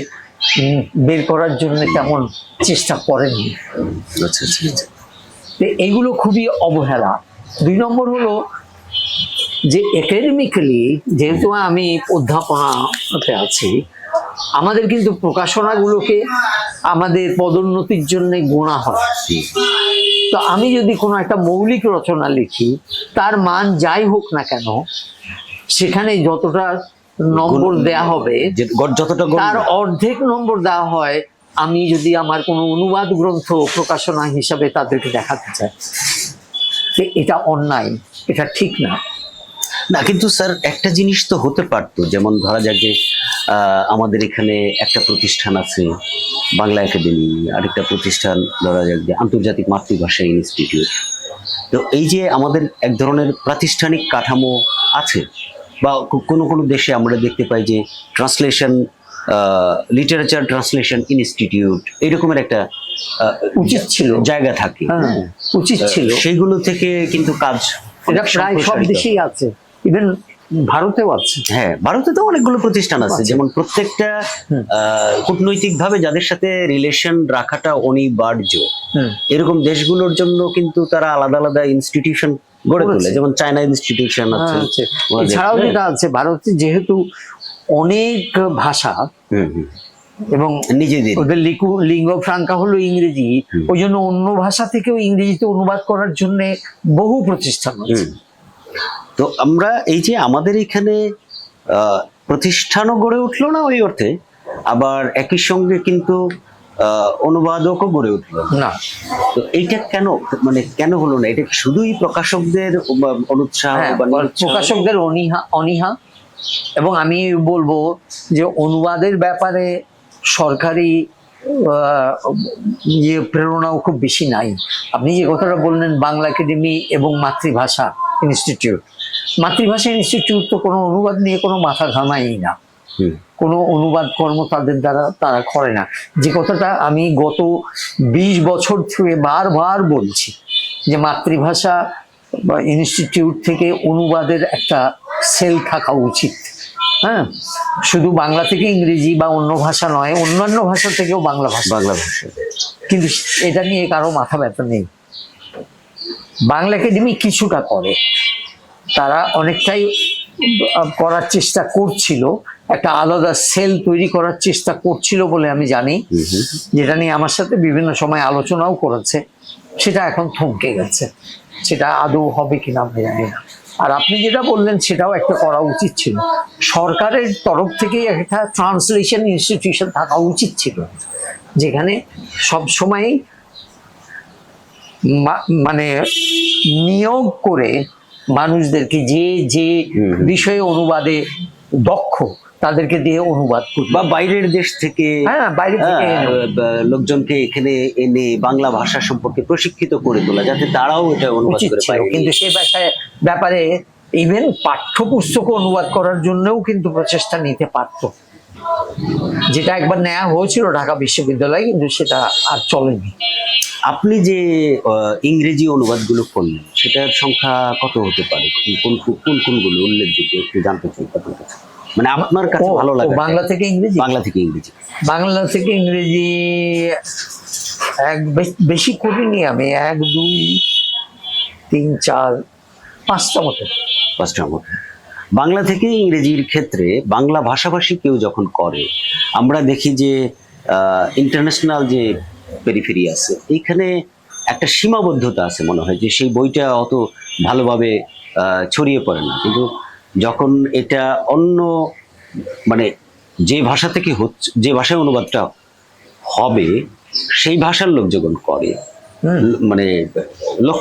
বের করার জন্য তেমন চেষ্টা করেননি। এইগুলো খুবই অবহেলা। 2 নম্বর হলো যে একাডেমিক্যালি, যেহেতু আমি অধ্যাপনাতে আছি, আমাদের কিন্তু প্রকাশনাগুলোকে আমাদের পদোন্নতির জন্য গোনা হয়। তো আমি যদি কোনো একটা মৌলিক রচনা লিখি, তার মান যাই হোক না কেন, সেখানে যতটা নম্বর দেয়া হবে তার অর্ধেক নম্বর দেওয়া হয় আমি যদি আমার কোনো অনুবাদ গ্রন্থ প্রকাশনা হিসাবে তাদেরকে দেখাতে চাই। এটা অন্যায়, এটা ঠিক না। না, কিন্তু স্যার একটা জিনিস তো হতে পারতো, যেমন ধরা যাক যে আমাদের এখানে একটা প্রতিষ্ঠান আছে বাংলা একাডেমি, আরেকটা প্রতিষ্ঠান ধরা যাক যে আন্তর্জাতিক মাতৃভাষা ইনস্টিটিউট। তো এই যে আমাদের এক ধরনের প্রাতিষ্ঠানিক কাঠামো আছে, বা কোনো কোনো দেশে আমরা দেখতে পাই যে ট্রান্সলেশন লিটারেচার ট্রান্সলেশন ইনস্টিটিউট এরকমের একটা উচিত ছিল জায়গা থাকে, উচিত ছিল। সেইগুলো থেকে কিন্তু কাজ এটা প্রায় সব দেশেই আছে, ইভেন ভারতেও আছে। হ্যাঁ, ভারতে তো অনেকগুলো প্রতিষ্ঠান আছে, যেমন প্রত্যেকটা কূটনৈতিক ভাবে যাদের সাথে রিলেশন রাখাটা অনিবার্য, এরকম দেশগুলোর জন্য কিন্তু তারা আলাদা আলাদা ইনস্টিটিউশন গড়ে তোলে, যেমন চায়না ইনস্টিটিউশন আছে। এছাড়াও যেটা আছে, ভারতে যেহেতু অনেক ভাষা এবং নিজেদের ওদের লিঙ্গো ফ্রাঙ্কা হলো ইংরেজি, ওই জন্য অন্য ভাষা থেকেও ইংরেজিতে অনুবাদ করার জন্য বহু প্রতিষ্ঠান আছে। তো আমরা এই যে আমাদের এখানে প্রতিষ্ঠানও গড়ে উঠলো না ওই অর্থে, আবার একই সঙ্গে কিন্তু অনুবাদকও গড়ে উঠলো না। তো এইটা কেন, মানে কেন হলো না? এটা শুধুই প্রকাশকদের অনুৎসাহ, প্রকাশকদের অনীহা। এবং আমি বলবো যে অনুবাদের ব্যাপারে সরকারি প্রেরণাও খুব বেশি নাই। আপনি যে কথাটা বললেন বাংলা একাডেমি এবং মাতৃভাষা ইনস্টিটিউট, মাতৃভাষা ইনস্টিটিউট তো কোনো অনুবাদ নিয়ে কোনো মাথা ঘামায়ই না, কোনো অনুবাদ কর্ম তাদের দ্বারা তারা করে না। যে কথাটা আমি গত 20 বছর থেকে বারবার বলছি যে মাতৃভাষা বা ইনস্টিটিউট থেকে অনুবাদের একটা সেল থাকা উচিত। হ্যাঁ, শুধু বাংলা থেকে ইংরেজি বা অন্য ভাষা নয়, অন্যান্য ভাষা থেকেও বাংলা ভাষা। কিন্তু এটা নিয়ে কারো মাথা ব্যথা নেই। বাংলা একাডেমি কিছুটা করে, তারা অনেকটাই করার চেষ্টা করছিল, একটা আলাদা সেল তৈরি করার চেষ্টা করছিল বলে আমি জানি, যেটা নিয়ে আমার সাথে বিভিন্ন সময় আলোচনাও করেছে। সেটা এখন থমকে গেছে, সেটা আদৌ হবে কিনা আমি জানি না। আর আপনি যেটা বললেন সেটাও একটা করা উচিত ছিল, সরকারের তরফ থেকে একটা ট্রান্সলেশন ইনস্টিটিউশন থাকা উচিত ছিল, যেখানে সব সময় মানে নিয়োগ করে মানুষদেরকে যে যে বিষয়ে অনুবাদে দক্ষ তাদেরকে দিয়ে অনুবাদ করবে, বা বাইরের দেশ থেকে, হ্যাঁ বাইরে থেকে লোকজনকে এখানে এনে বাংলা ভাষা সম্পর্কে প্রশিক্ষিত করে তোলা, যাতে তারাও এটা অনুবাদ উচিত করে ছিল। বাইরে কিন্তু সে ব্যাপারে ইভেন পাঠ্যপুস্তক অনুবাদ করার জন্যও কিন্তু প্রচেষ্টা নিতে পারত, যেটা একবার নেওয়া হয়েছিল ঢাকা বিশ্ববিদ্যালয়ে, কিন্তু সেটা আর চলেনি। আপনি যে ইংরেজি অনুবাদগুলো করলেন সেটার সংখ্যা কত হতে পারে, কোন কোন কোনগুলো উল্লেখযোগ্য একটু জানতে চাই আপনার কাছে, মানে আপনার কাছে ভালো লাগে। বাংলা থেকে ইংরেজি, বাংলা থেকে ইংরেজি, বাংলা থেকে ইংরেজি বেশি করিনি আমি, 1 2 3 4 5টা মতো। 5টার মতো। বাংলা থেকে ইংরেজির ক্ষেত্রে বাংলা ভাষাভাষী কেউ যখন করে, আমরা দেখি যে ইন্টারন্যাশনাল যে পেরিফেরি আছে এইখানে একটা সীমাবদ্ধতা আছে, মনে হয় যে সেই বইটা অত ভালোভাবে ছড়িয়ে পড়ে না। কিন্তু যখন এটা অন্য মানে যে ভাষা থেকে হচ্ছে, যে ভাষায় অনুবাদটা হবে সেই ভাষার লোক যখন করে, মানে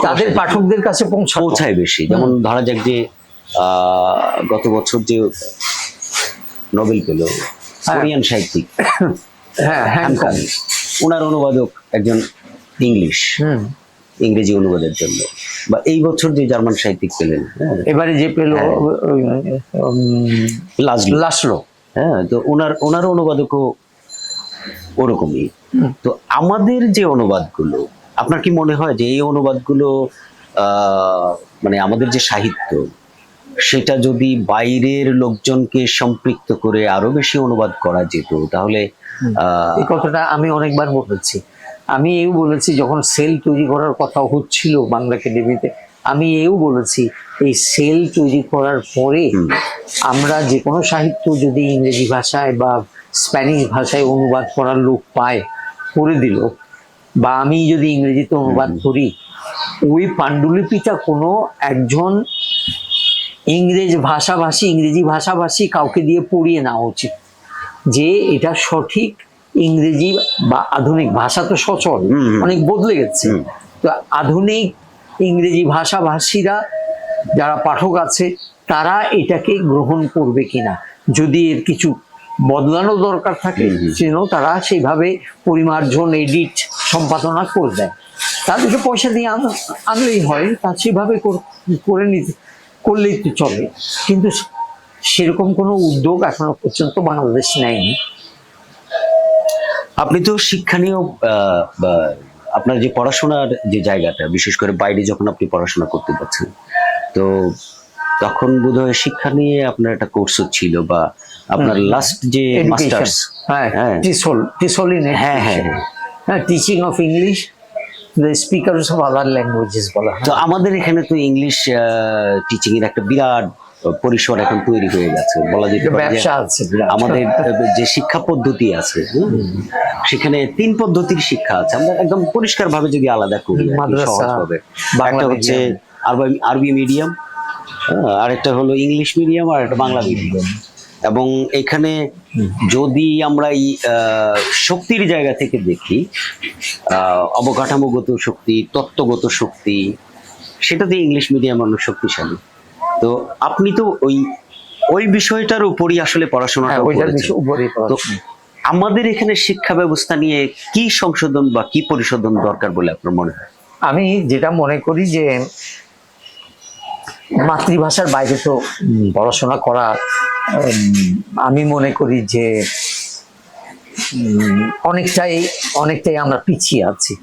তাদের পাঠকদের কাছে পৌঁছায় বেশি। যেমন ধরা যাক যে গত বছর যে নোবেল পেল কোরিয়ান সাহিত্যিক, হ্যাঁ হ্যানকক, ওনার অনুবাদক একজন ইংরেজি অনুবাদের জন্য। বা এই বছর যে জার্মান সাহিত্যিক পেলেন, এবারে যে পেল লাসলো, হ্যাঁ, তো ওনার অনুবাদকও ওরকমই। তো আমাদের যে অনুবাদগুলো, আপনার কি মনে হয় যে এই অনুবাদগুলো মানে আমাদের যে সাহিত্য সেটা যদি বাইরের লোকজনকে সম্পৃক্ত করে আরো বেশি অনুবাদ করা যেত, তাহলে এই কথাটা আমি অনেকবার বলেছি। আমি এও বলেছি যখন সেল তৈরি করার কথা হচ্ছিল বাংলা একাডেমিতে, আমি এও বলেছি এই সেল তৈরি করার পরে আমরা যে কোনো সাহিত্য যদি ইংরেজি ভাষায় বা স্প্যানিশ ভাষায় অনুবাদ করার লোক পায়, করে দিল, বা আমি যদি ইংরেজিতে অনুবাদ করি, ওই পাণ্ডুলিপিটা কোনো একজন ইংরেজি ভাষাভাষী কাউকে দিয়ে পড়িয়ে নেওয়া উচিত, যে এটা সঠিক ইংরেজি বা আধুনিক ভাষা। তো সচল অনেক বদলে গেছে, তো আধুনিক ইংরেজি ভাষাভাষীরা যারা পাঠক আছে তারা এটাকে গ্রহণ করবে কিনা, যদি এর কিছু বদলানো দরকার থাকে যেন তারা সেইভাবে পরিমার্জন, এডিট, সম্পাদনা করে দেয়। তাদেরকে পয়সা দিয়ে আনলেই হয়, তা সেভাবে করলেই তো চলে। কিন্তু সেরকম কোনো উদ্যোগ এখনো পর্যন্ত বাংলাদেশ নেয়নি। আপনি তো শিক্ষা নিয়েও আপনার যে পড়াশোনার যে জায়গাটা, বিশেষ করে বাইরে যখন আপনি পড়াশোনা করতে যাচ্ছেন, তো তখন বোধহয় শিক্ষা নিয়ে আপনার একটা কোর্সও ছিল, বা আপনার লাস্ট যে masters, teaching of English the speakers of other languages বলা হয়। তো আমাদের এখানে তো ইংলিশ টিচিং এর একটা বিরাট পরিসর এখন তৈরি হয়ে গেছে, বলা যেতে পারে। ব্যবসা আছে আমাদের যে শিক্ষা পদ্ধতি আছে সেখানে 3 পদ্ধতির শিক্ষা আছে। আমরা একদম পরিষ্কার ভাবে যদি আলাদা করি, সহজ হবে, একটা হচ্ছে আরবি মিডিয়াম, আরেকটা হলো ইংলিশ মিডিয়াম, আর একটা বাংলা মিডিয়াম। এবং এখানে যদি আমরা এই শক্তির জায়গা থেকে দেখি, অবকাঠামোগত শক্তি, তত্ত্বগত শক্তি, সেটাতে ইংলিশ মিডিয়াম অনেক শক্তিশালী। তো আপনি তো ওই বিষয়টার উপরই আসলে পড়াশোনাটা করেছেন। তো আমাদের এখানে শিক্ষা ব্যবস্থা নিয়ে কি সংশোধন বা কি পরিশোধন দরকার বলে আপনার মনে হয়? আমি যেটা মনে করি যে মাতৃভাষার বাইরে তো পড়াশোনা করা, আমি মনে করি যে অনেকটাই আমরা পিছিয়ে আছি।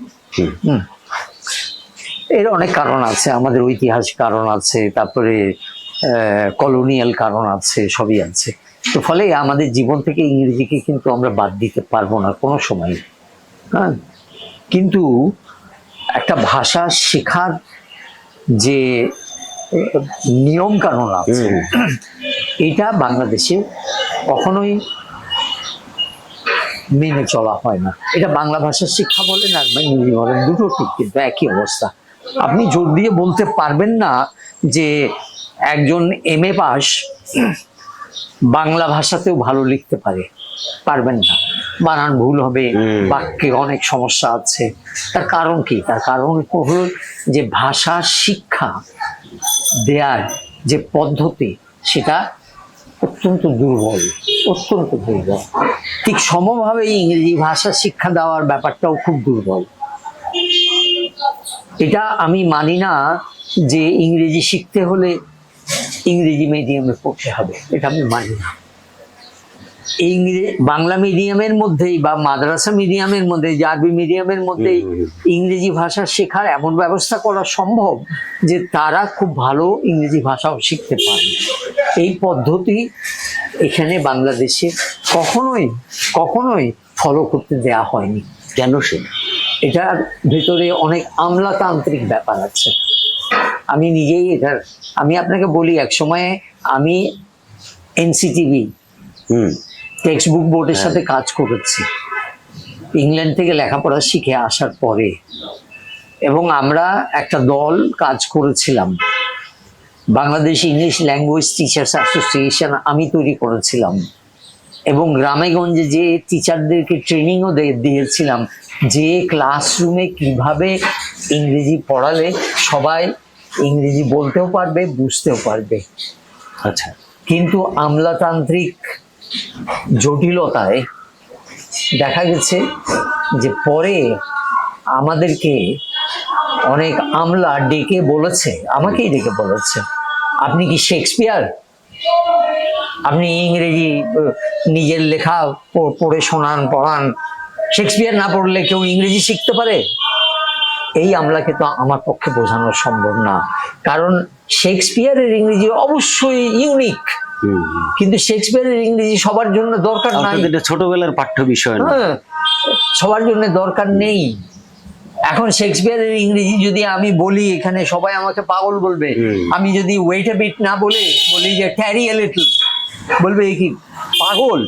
এর অনেক কারণ আছে, আমাদের ঐতিহাসিক কারণ আছে, তারপরে কলোনিয়াল কারণ আছে, সবই আছে। তো ফলে আমাদের জীবন থেকে ইংরেজিকে কিন্তু আমরা বাদ দিতে পারবো না কোনো সময়। হ্যাঁ, কিন্তু একটা ভাষা শেখার যে নিয়ম কানুন আছে, এটা বাংলাদেশে কখনোই মেনে চলা হয় না। এটা বাংলা ভাষার শিক্ষা বলেন আর ইংরেজি বলেন, দুটো ঠিক কিন্তু একই অবস্থা। আপনি জোর দিয়ে বলতে পারবেন না যে একজন MA পাস বাংলা ভাষাতেও ভালো লিখতে পারে, পারবেন না। বানান ভুল হবে, বাক্যে অনেক সমস্যা আছে। তার কারণ কি? তার কারণ হলো যে ভাষা শিক্ষা দেয়ার যে পদ্ধতি সেটা অত্যন্ত দুর্বল, অত্যন্ত দুর্বল। ঠিক সমভাবে ইংরেজি ভাষা শিক্ষা দেওয়ার ব্যাপারটাও খুব দুর্বল। এটা আমি মানি না যে ইংরেজি শিখতে হলে ইংরেজি মিডিয়ামে পড়তে হবে, এটা আমি মানি না। বাংলা মিডিয়ামের মধ্যেই বা মাদ্রাসা মিডিয়ামের মধ্যে, আরবি মিডিয়ামের মধ্যেই ইংরেজি ভাষা শেখার এমন ব্যবস্থা করা সম্ভব যে তারা খুব ভালো ইংরেজি ভাষাও শিখতে পারে। এই পদ্ধতি এখানে বাংলাদেশে কখনোই কখনোই ফলো করতে দেয়া হয়নি। কেন সেটা? এটার ভেতরে অনেক আমলাতান্ত্রিক ব্যাপার আছে। আমি নিজেই আমি আপনাকে বলি, এক সময়ে আমি NCTB টেক্সট বুক বোর্ডের সাথে কাজ করেছি ইংল্যান্ড থেকে লেখাপড়া শিখে আসার পরে, এবং আমরা একটা দল কাজ করেছিলাম, Bangladesh English language teachers association আমি তৈরি করেছিলাম, এবং গ্রামে গঞ্জে যে টিচারদেরকে ট্রেনিংও দিয়েছিলাম যে ক্লাসরুমে কিভাবে ইংরেজি পড়ালে সবাই ইংরেজি বলতেও পারবে, বুঝতেও পারবে। আচ্ছা, কিন্তু আমলাতান্ত্রিক জটিলতায় দেখা গেছে যে পরে আমাদেরকে অনেক আমলা ডেকে বলেছে, আমাকেই ডেকে বলেছে, আপনি কি শেক্সপিয়ার? আপনি ইংরেজি নিজের লেখা পড়ে শোনান, পড়ান, শেক্সপিয়ার না পড়লে কেউ ইংরেজি শিখতে পারে? এই আমলাকে তো আমার পক্ষে বোঝানো সম্ভব না, কারণ শেক্সপিয়ারের ইংরেজি অবশ্যই ইউনিক, কিন্তু শেক্সপিয়ারের ইংরেজি সবার জন্য দরকার নাই। এটা ছোটবেলার পাঠ্য বিষয় না, সবার জন্য দরকার নেই। এখন শেক্সপিয়ারের ইংরেজি যদি আমি বলি এখানে সবাই আমাকে পাগল বলবে। আমি যদি ওয়েট এ বিট না বলি যে ট্যারি এ লিটল, বলবে কি পাগল?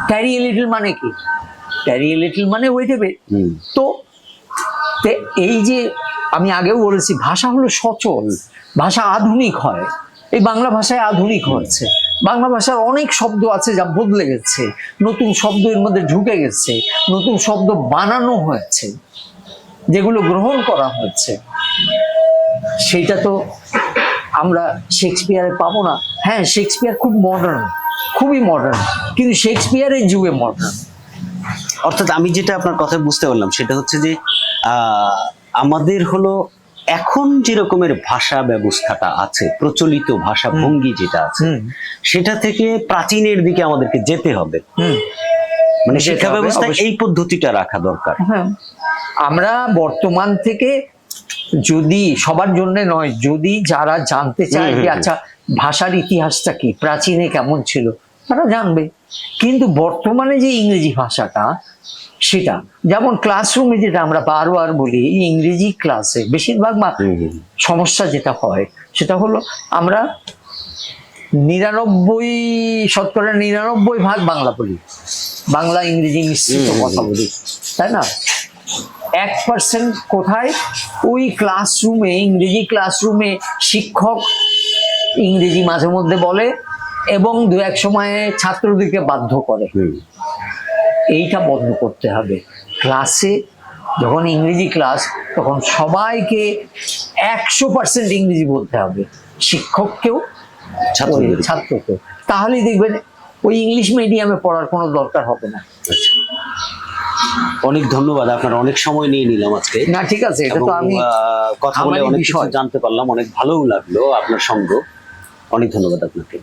ট্যারি এ লিটল মানে কি? ট্যারি এ লিটল মানে ওয়েট এ বিট। তো এই যে আমি আগেও বলেছি, ভাষা হলো সচল, ভাষা আধুনিক হয়। এই বাংলা ভাষায় আধুনিক হচ্ছে, বাংলা ভাষার অনেক শব্দ আছে যা বদলে গেছে, নতুন শব্দ এর মধ্যে ঢুকে গেছে, নতুন শব্দ বানানো হয়েছে, যেগুলো গ্রহণ করা হচ্ছে। সেটা তো আমরা শেক্সপিয়ারে পাবো না। হ্যাঁ, শেক্সপিয়ার খুব মডার্ন, খুবই মডার্ন, কিন্তু শেক্সপিয়ারের যুগে মডার্ন। অর্থাৎ আমি যেটা আপনার কথা বুঝতে পারলাম সেটা হচ্ছে যে আমাদের হলো এখন যে রকমের ভাষা ব্যবস্থাটা আছে, প্রচলিত ভাষা ভঙ্গি যেটা আছে, সেটা থেকে প্রাচীনের দিকে আমাদেরকে যেতে হবে। মানে শিক্ষা ব্যবস্থা এই পদ্ধতিটা রাখা দরকার। হ্যাঁ, আমরা বর্তমান থেকে, যদি সবার জন্য নয়, যদি যারা জানতে চায় যে আচ্ছা ভাষার ইতিহাসটা কি, প্রাচীনে কেমন ছিল, তারা জানবে। কিন্তু বর্তমানে যে ইংরেজি ভাষাটা, সেটা যেমন ক্লাসরুমে যেটা আমরা বারবার বলি, ইংরেজি ক্লাসে বেশিরভাগ সমস্যা যেটা হয় সেটা হলো আমরা 99% বাংলা বলি, বাংলা ইংরেজি মিশ্রিত কথা বলি, তাই না? 1% কোথায়? ওই ক্লাসরুমে, ইংরেজি ক্লাসরুমে শিক্ষক ইংরেজি মাঝে মধ্যে বলে এবং দু এক সময়ে ছাত্রদেরকে বাধ্য করে। এইটা বন্ধ করতে হবে। ক্লাসে যখন ইংরেজি ক্লাস, তখন সবাইকে 100% ইংরেজি বলতে হবে, শিক্ষককেও ছাত্রকেও। তাহলেই দেখবেন ওই ইংলিশ মিডিয়ামে পড়ার কোনো দরকার হবে না। অনেক ধন্যবাদ, আপনার অনেক সময় নিয়ে নিলাম আজকে। না, ঠিক আছে, এটা তো আমি কথা বলে অনেক কিছু জানতে পারলাম, অনেক ভালোও লাগলো আপনার সঙ্গ। অনেক ধন্যবাদ আপনাকে।